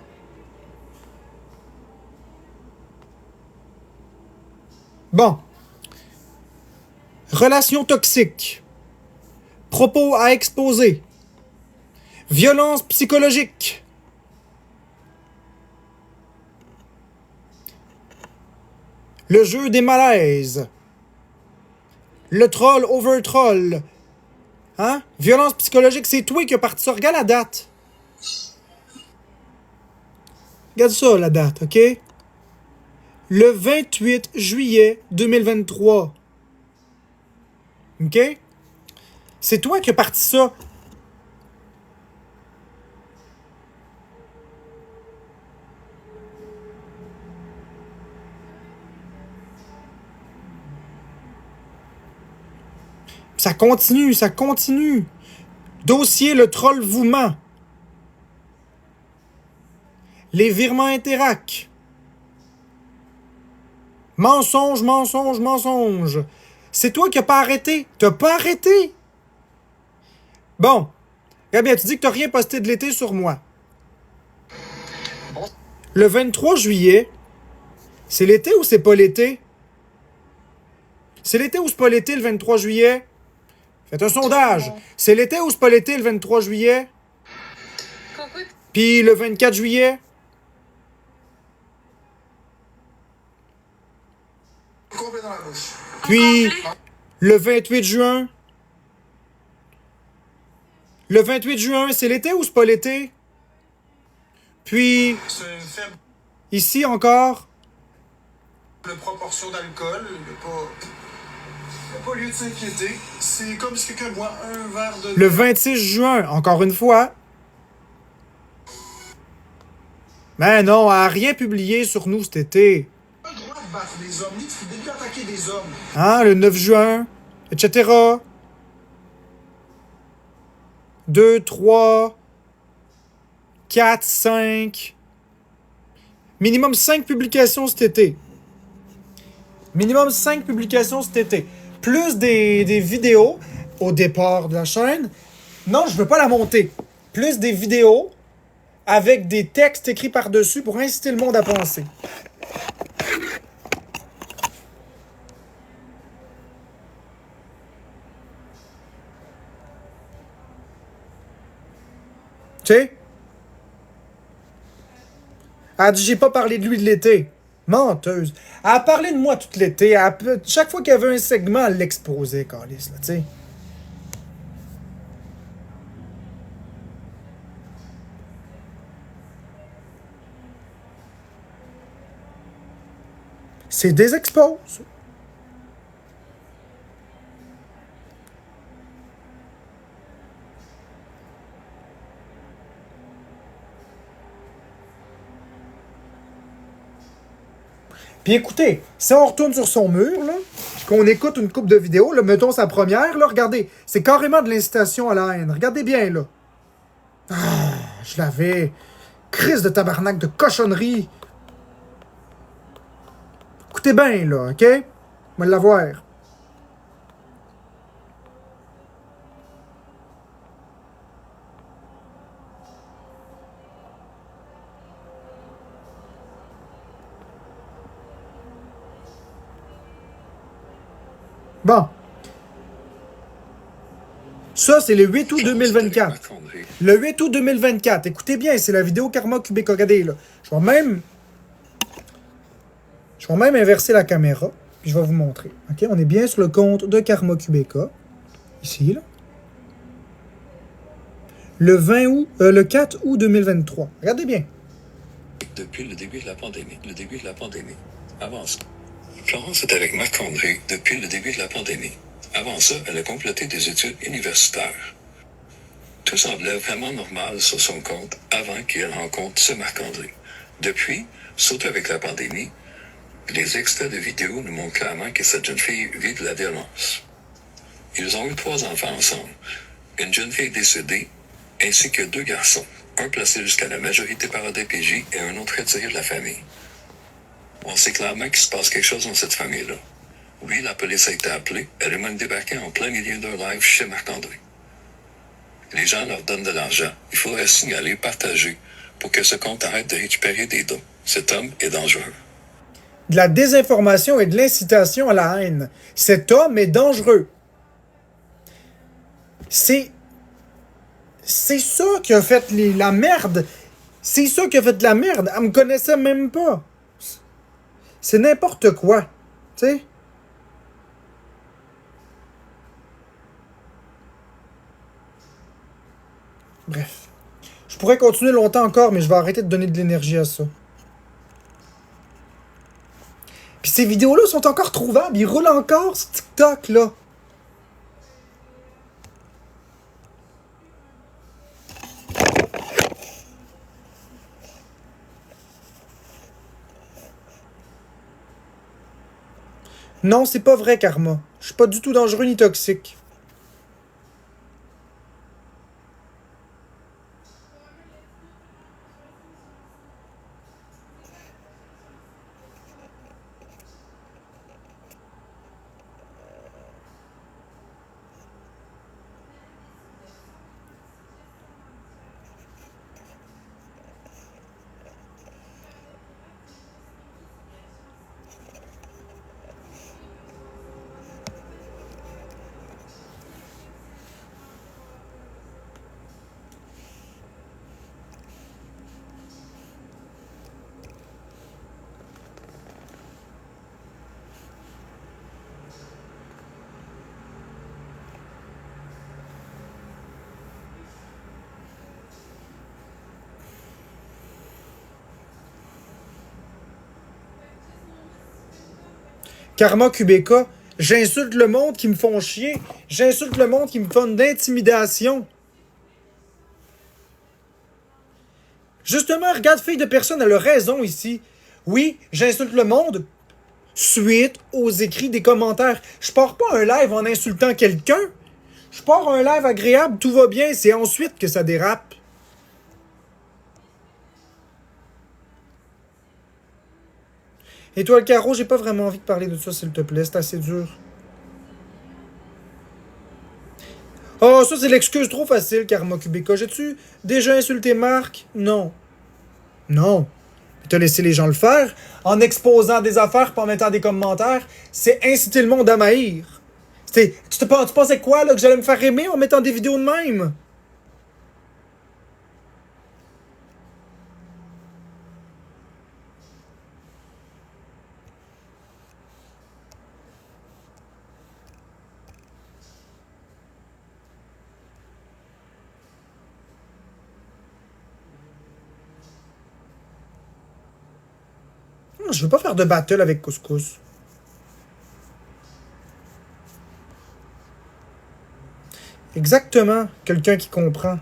Bon. Relation toxique. Propos à exposer. Violence psychologique. Le jeu des malaises. Le troll over troll. Hein? Violence psychologique, c'est toi qui as parti ça. Regarde la date. Regarde ça, la date, OK? Le 28 juillet 2023. OK? C'est toi qui as parti ça. Ça continue, ça continue. Dossier Le Troll vous ment. Les virements Interac. Mensonge, mensonge, mensonge. C'est toi qui n'as pas arrêté. T'as pas arrêté. Bon. Regarde bien, tu dis que t'as rien posté de l'été sur moi. Le 23 juillet, c'est l'été ou c'est pas l'été? C'est l'été ou c'est pas l'été le 23 juillet? Faites un sondage. C'est l'été ou c'est pas l'été le 23 juillet? Puis le 24 juillet? Puis le 28 juin? Le 28 juin, c'est l'été ou c'est pas l'été? Puis ici encore? La proportion d'alcool, il n'y a pas lieu de s'inquiéter. C'est comme si quelqu'un boit un verre de... Le 26 juin, encore une fois. Mais non, elle a rien publié sur nous cet été. Pas le droit de battre des hommes, ni de attaquer des hommes. Hein, le 9 juin, etc. 2, 3, 4, 5. Minimum 5 publications cet été. Minimum 5 publications cet été. Plus des vidéos au départ de la chaîne. Non, je veux pas la monter. Plus des vidéos avec des textes écrits par-dessus pour inciter le monde à penser. Tu sais? Elle a dit, j'ai pas parlé de lui de l'été. Menteuse. Elle a parlé de moi tout l'été. Chaque fois qu'il y avait un segment, elle l'exposait, câlisse, là, tu sais. C'est des exposes. Puis écoutez, si on retourne sur son mur, là, qu'on écoute une couple de vidéos, là, mettons sa première, là, regardez, c'est carrément de l'incitation à la haine. Regardez bien, là. Ah, je l'avais. Crise de tabarnak, de cochonnerie. Écoutez bien, là, OK? On va l'avoir. Bon. Ça, c'est le 8 août 2024. Le 8 août 2024. Écoutez bien, c'est la vidéo Karma Kubeka. Regardez, là. Je vais même inverser la caméra. Puis je vais vous montrer. OK? On est bien sur le compte de Karma Kubeka. Ici, là. Le 4 août 2023. Regardez bien. Depuis le début de la pandémie. Avant ça, Florence est avec Marc-André depuis le début de la pandémie. Avant ça, elle a complété des études universitaires. Tout semblait vraiment normal sur son compte avant qu'elle rencontre ce Marc-André. Depuis, surtout avec la pandémie, les extraits de vidéos nous montrent clairement que cette jeune fille vit de la violence. Ils ont eu 3 enfants ensemble. Une jeune fille décédée, ainsi que 2 garçons. Un placé jusqu'à la majorité par la DPJ et un autre retiré de la famille. On sait clairement qu'il se passe quelque chose dans cette famille-là. Oui, la police a été appelée. Elle est même débarquée en plein milieu d'un live chez Marc-André. Les gens leur donnent de l'argent. Il faudrait signaler, partager, pour que ce compte arrête de récupérer des dons. Cet homme est dangereux. De la désinformation et de l'incitation à la haine. Cet homme est dangereux. C'est... C'est ça qui a fait la merde. C'est ça qui a fait de la merde. Elle me connaissait même pas. C'est n'importe quoi. Tu sais? Bref. Je pourrais continuer longtemps encore, mais je vais arrêter de donner de l'énergie à ça. Puis ces vidéos-là sont encore trouvables. Ils roulent encore sur TikTok, là. Non, c'est pas vrai, Karma. Je suis pas du tout dangereux ni toxique. Karma QBK, j'insulte le monde qui me font chier. J'insulte le monde qui me font d'intimidation. Justement, regarde, fille de personne, elle a raison ici. Oui, j'insulte le monde suite aux écrits des commentaires. Je pars pas un live en insultant quelqu'un. Je pars un live agréable, tout va bien. C'est ensuite que ça dérape. Et toi, le carreau, j'ai pas vraiment envie de parler de ça, s'il te plaît. C'est assez dur. Oh, ça, c'est l'excuse trop facile, Karma QBK. J'ai-tu déjà insulté Marc? Non. Non. T'as laissé les gens le faire en exposant des affaires pas en mettant des commentaires. C'est inciter le monde à m'haïr. Tu pensais quoi, là, que j'allais me faire aimer en mettant des vidéos de même? Je veux pas faire de battle avec Couscous. Exactement, quelqu'un qui comprend.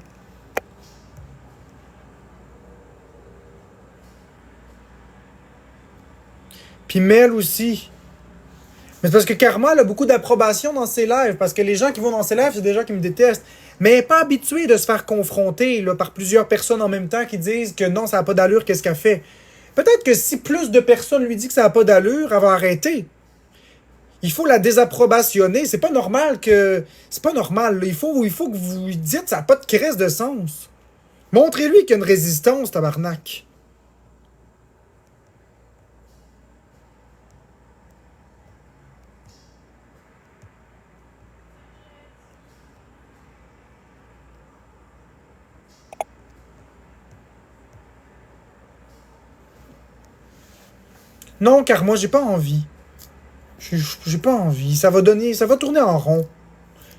Puis Mel aussi. Mais c'est parce que Karma, elle a beaucoup d'approbation dans ses lives. Parce que les gens qui vont dans ses lives, c'est des gens qui me détestent. Mais elle n'est pas habituée de se faire confronter là, par plusieurs personnes en même temps qui disent que non, ça n'a pas d'allure, qu'est-ce qu'elle fait. Peut-être que si plus de personnes lui disent que ça n'a pas d'allure, elle va arrêter. Il faut la désapprobationner. C'est pas normal que... C'est pas normal. Là. Il faut que vous lui dites que ça n'a pas de crise de sens. Montrez-lui qu'il y a une résistance, tabarnak. Non, car moi, j'ai pas envie. J'ai pas envie. Ça va tourner en rond.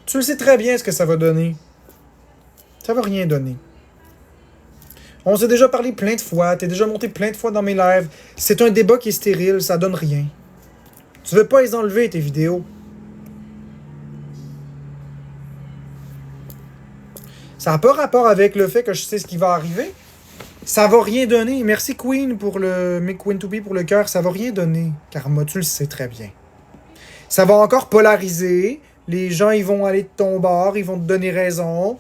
Tu le sais très bien ce que ça va donner. Ça va rien donner. On s'est déjà parlé plein de fois. T'es déjà monté plein de fois dans mes lives. C'est un débat qui est stérile. Ça donne rien. Tu veux pas les enlever, tes vidéos. Ça n'a pas rapport avec le fait que je sais ce qui va arriver. Ça va rien donner. Merci Queen pour le... Mais Queen to be pour le cœur. Ça va rien donner. Karma, tu le sais très bien. Ça va encore polariser. Les gens, ils vont aller de ton bord. Ils vont te donner raison.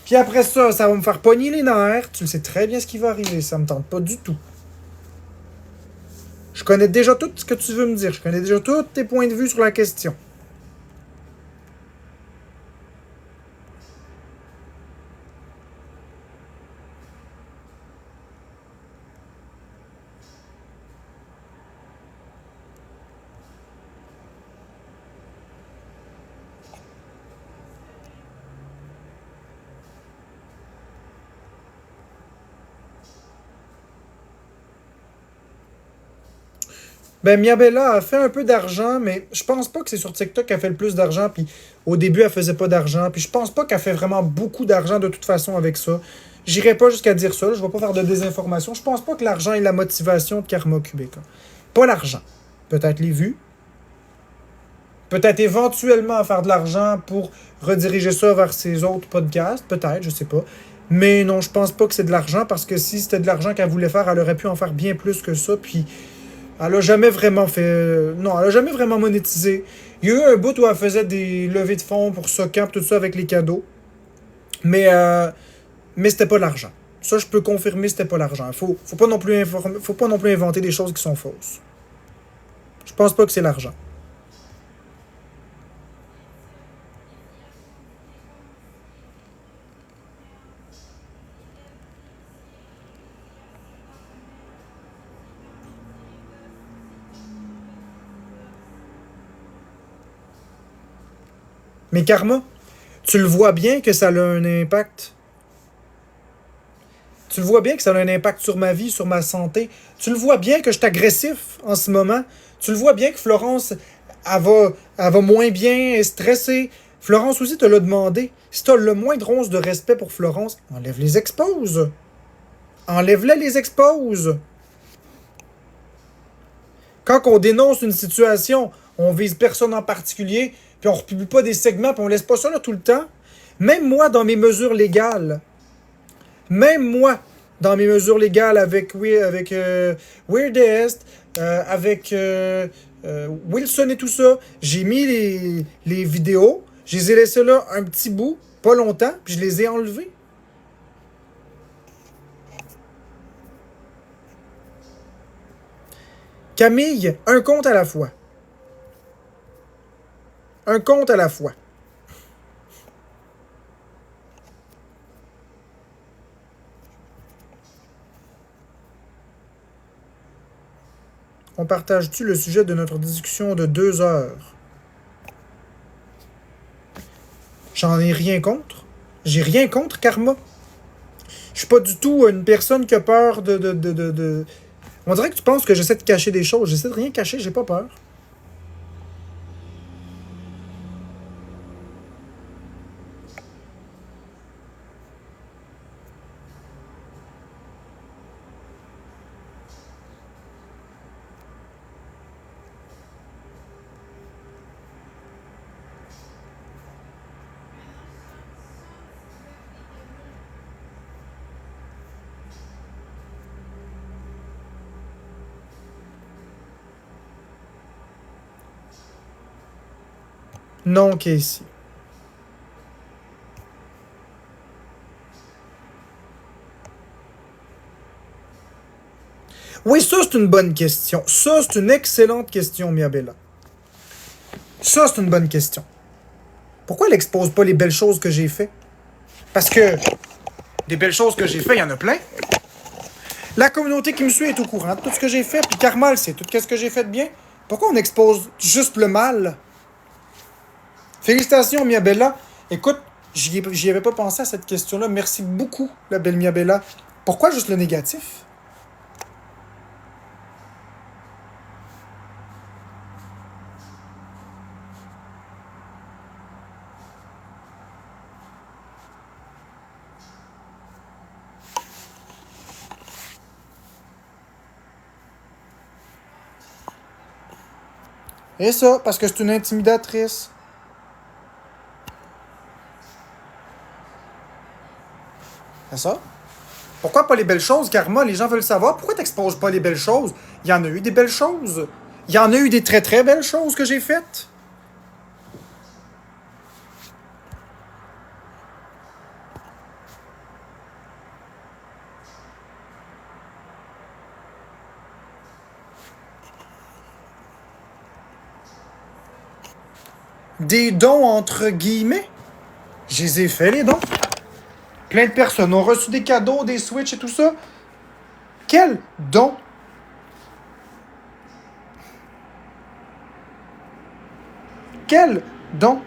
Puis après ça, ça va me faire pogner les nerfs. Tu le sais très bien ce qui va arriver. Ça me tente pas du tout. Je connais déjà tout ce que tu veux me dire. Je connais déjà tous tes points de vue sur la question. Ben, Miabella a fait un peu d'argent, mais je pense pas que c'est sur TikTok qu'elle fait le plus d'argent. Puis au début, elle faisait pas d'argent. Puis je pense pas qu'elle fait vraiment beaucoup d'argent de toute façon avec ça. J'irai pas jusqu'à dire ça. Je vais pas faire de désinformation. Je pense pas que l'argent est la motivation de Karma Kubeka. Pas l'argent. Peut-être les vues. Peut-être éventuellement faire de l'argent pour rediriger ça vers ses autres podcasts. Peut-être, je sais pas. Mais non, je pense pas que c'est de l'argent parce que si c'était de l'argent qu'elle voulait faire, elle aurait pu en faire bien plus que ça. Puis elle a jamais vraiment fait. Non, elle a jamais vraiment monétisé. Il y a eu un bout où elle faisait des levées de fonds pour Socamp, tout ça avec les cadeaux. Mais c'était pas l'argent. Ça, je peux confirmer, c'était pas l'argent. Faut pas non plus faut pas non plus inventer des choses qui sont fausses. Je pense pas que c'est l'argent. Mais Karma, tu le vois bien que ça a un impact. Tu le vois bien que ça a un impact sur ma vie, sur ma santé. Tu le vois bien que je suis agressif en ce moment. Tu le vois bien que Florence, elle va moins bien, elle est stressée. Florence aussi te l'a demandé. Si t'as le moindre once de respect pour Florence, enlève les exposes. Enlève-les les exposes. Quand on dénonce une situation, on vise personne en particulier, puis on ne republie pas des segments, puis on laisse pas ça là tout le temps. Même moi, dans mes mesures légales, même moi, dans mes mesures légales avec Weirdest, avec Wilson et tout ça, j'ai mis les vidéos, je les ai laissées là un petit bout, pas longtemps, puis je les ai enlevées. Camille, un compte à la fois. Un compte à la fois. On partage-tu le sujet de notre discussion de 2 heures? J'en ai rien contre. J'ai rien contre Karma. Je suis pas du tout une personne qui a peur de. On dirait que tu penses que j'essaie de cacher des choses. J'essaie de rien cacher, j'ai pas peur. Non, Casey. Oui, ça, c'est une bonne question. Ça, c'est une excellente question, Miabella. Ça, c'est une bonne question. Pourquoi elle expose pas les belles choses que j'ai fait? Parce que des belles choses que j'ai fait, il y en a plein. La communauté qui me suit est au courant de tout ce que j'ai fait, puis Karma, c'est tout ce que j'ai fait de bien. Pourquoi on expose juste le mal? Félicitations, Miabella. Écoute, j'y avais pas pensé à cette question-là. Merci beaucoup, la belle Miabella. Pourquoi juste le négatif? Et ça, parce que c'est une intimidatrice. C'est ça? Pourquoi pas les belles choses, Karma? Les gens veulent savoir. Pourquoi t'exposes pas les belles choses? Il y en a eu des belles choses. Il y en a eu des très très belles choses que j'ai faites. Des dons entre guillemets. Je les ai fait, les dons. Plein de personnes ont reçu des cadeaux, des Switch et tout ça. Quel don? Quel don?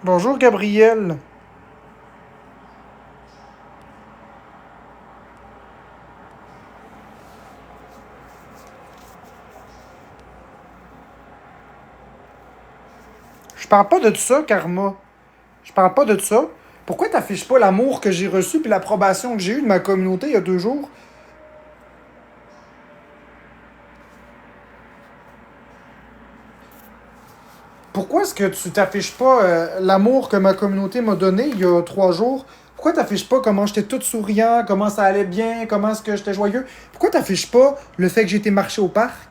Bonjour, Gabriel. Je parle pas de ça, Karma. Je parle pas de ça. Pourquoi t'affiches pas l'amour que j'ai reçu puis l'approbation que j'ai eue de ma communauté il y a 2 jours? Pourquoi est-ce que tu t'affiches pas l'amour que ma communauté m'a donné il y a 3 jours? Pourquoi t'affiches pas comment j'étais tout souriant, comment ça allait bien, comment est-ce que j'étais joyeux? Pourquoi t'affiches pas le fait que j'ai été marcher au parc?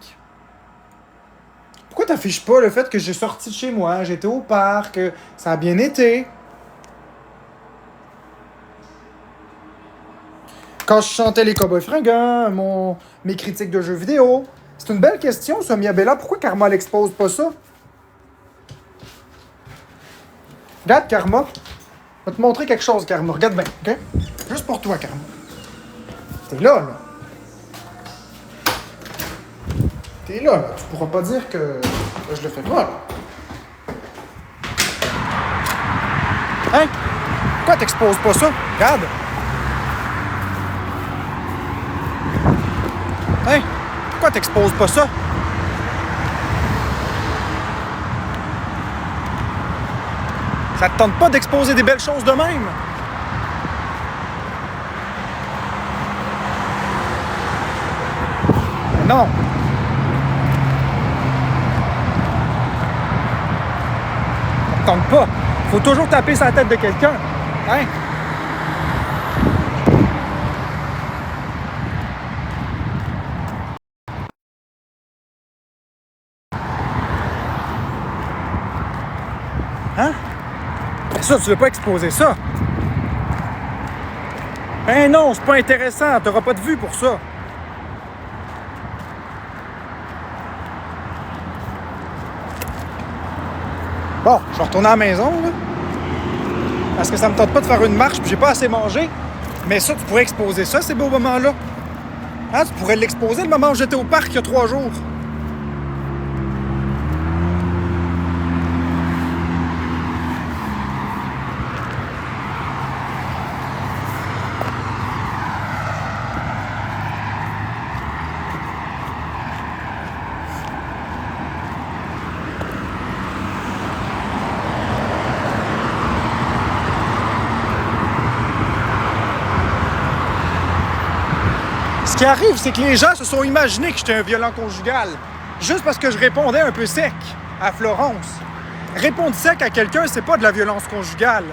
Pourquoi t'affiches pas le fait que j'ai sorti de chez moi, j'étais au parc, ça a bien été? Quand je chantais les Cowboys fringants, mes critiques de jeux vidéo. C'est une belle question, ça, Miabella. Pourquoi Karma l'expose pas ça? Regarde, Karma. Je vais te montrer quelque chose, Karma. Regarde bien, OK? Juste pour toi, Karma. T'es là, là. T'es là, là. Tu pourras pas dire que je le fais pas, là. Hein? Pourquoi t'exposes pas ça? Regarde. Hein? Pourquoi t'exposes pas ça? Ça te tente pas d'exposer des belles choses de même? Non. Ça te tente pas. Faut toujours taper sur la tête de quelqu'un. Hein? Hein? Mais ça, tu veux pas exposer ça? Hein non, c'est pas intéressant. T'auras pas de vue pour ça. Bon, je vais retourner à la maison, là. Parce que ça me tente pas de faire une marche puis j'ai pas assez mangé. Mais ça, tu pourrais exposer ça, ces beaux moments-là. Hein? Tu pourrais l'exposer le moment où j'étais au parc il y a 3 jours. Ce qui arrive, c'est que les gens se sont imaginés que j'étais un violent conjugal. Juste parce que je répondais un peu sec à Florence. Répondre sec à quelqu'un, c'est pas de la violence conjugale.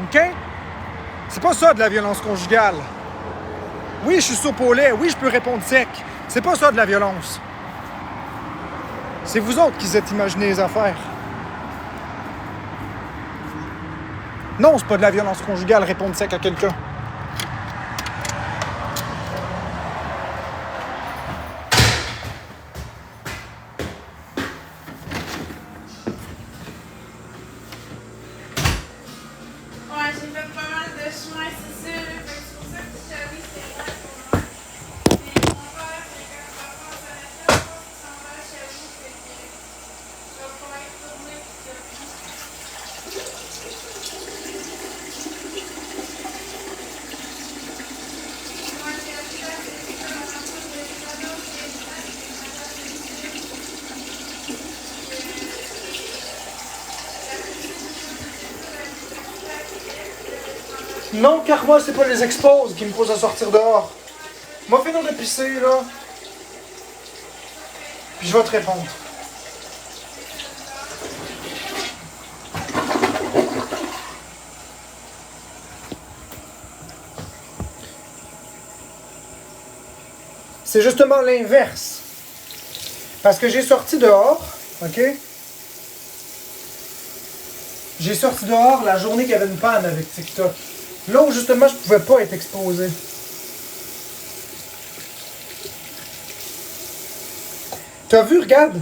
OK? C'est pas ça de la violence conjugale. Oui, je suis soupe au lait. Oui, je peux répondre sec. C'est pas ça de la violence. C'est vous autres qui vous êtes imaginé les affaires. Non, c'est pas de la violence conjugale, répondre sec à quelqu'un. Ouais, j'ai fait pas mal de chemin, c'est sûr. Fait que c'est pour ça que je suis allée, c'est vrai pour moi. Mais mon père, c'est quand papa s'en est fait, je pense qu'il s'en va chez vous. Fait que je vais pouvoir y retourner pis tout. Moi, j'ai appris à faire ça dans la poche de cadeaux, c'est ça, c'est madame de Non, car moi, c'est pas les exposes qui me posent à sortir dehors. Moi, finir de pisser, là. Puis je vais te répondre. C'est justement l'inverse. Parce que j'ai sorti dehors, OK? J'ai sorti dehors la journée qu'il y avait une panne avec TikTok. Là où justement je pouvais pas être exposé. T'as vu, regarde.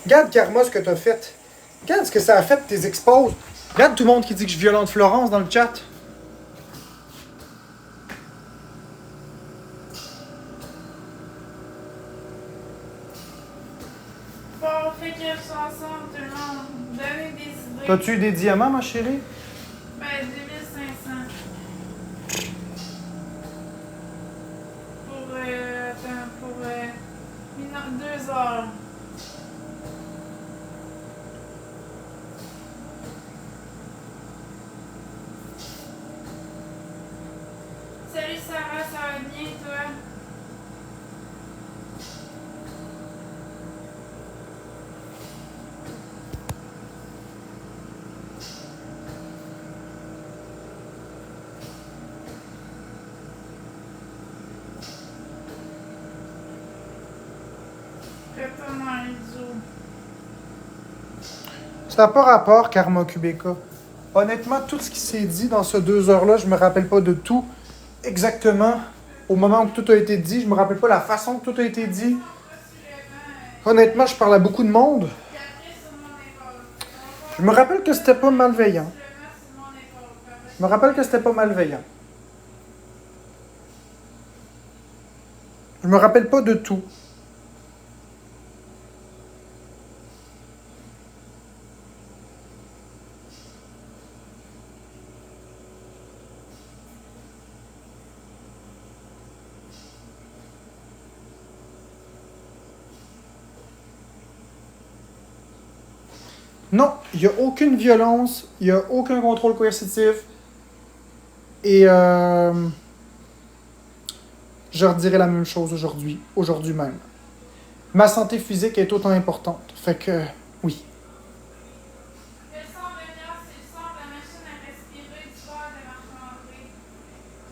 Regarde, Karma, ce que t'as fait. Regarde ce que ça a fait, tes exposes. Regarde tout le monde qui dit que je violente Florence dans le chat. Bon, fait que je suis ensemble, tout le monde. Donnez des idées. T'as-tu eu des diamants, ma chérie? Ben, 2500. Pour 2 heures. Salut Sarah, ça va bien toi? Retourne dans les zoo. Ça n'a pas rapport, Karma Kubeka. Honnêtement, tout ce qui s'est dit dans ces 2 heures-là, je me rappelle pas de tout exactement au moment où tout a été dit. Je me rappelle pas la façon que tout a été dit. Honnêtement, je parle à beaucoup de monde. Je me rappelle que c'était pas malveillant. Je me rappelle que c'était pas malveillant. Je me rappelle pas de tout. Non, il n'y a aucune violence, il n'y a aucun contrôle coercitif. Et je redirai la même chose aujourd'hui même. Ma santé physique est autant importante. Fait que, oui. Le son de l'heure, c'est le son de la machine à respirer du corps de Marc-André.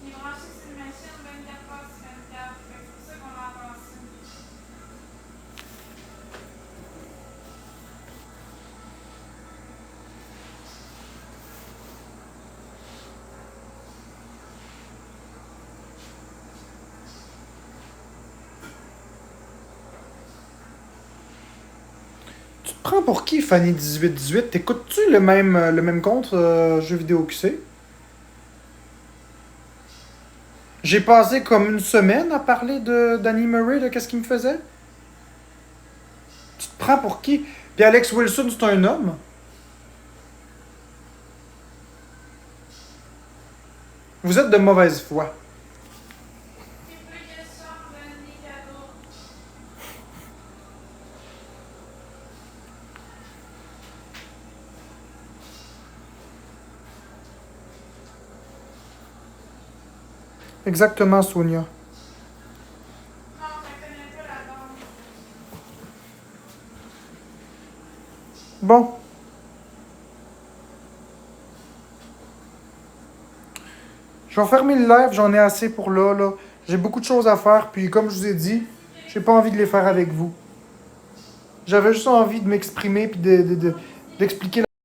Il est branché sur une machine 24 heures sur 24. Fait que c'est pour ça qu'on l'entend ça. Tu te prends pour qui, Fanny1818? T'écoutes-tu le même compte jeux vidéo QC? J'ai passé comme une semaine à parler d'Annie Murray, de qu'est-ce qu'il me faisait? Tu te prends pour qui? Puis Alex Wilson, c'est un homme? Vous êtes de mauvaise foi. C'est plus question de donner des cadeaux. Exactement, Sonia. Non, je connais pas la danse. Bon. Je vais fermer le live, j'en ai assez pour là. J'ai beaucoup de choses à faire, puis comme je vous ai dit, j'ai pas envie de les faire avec vous. J'avais juste envie de m'exprimer puis d'expliquer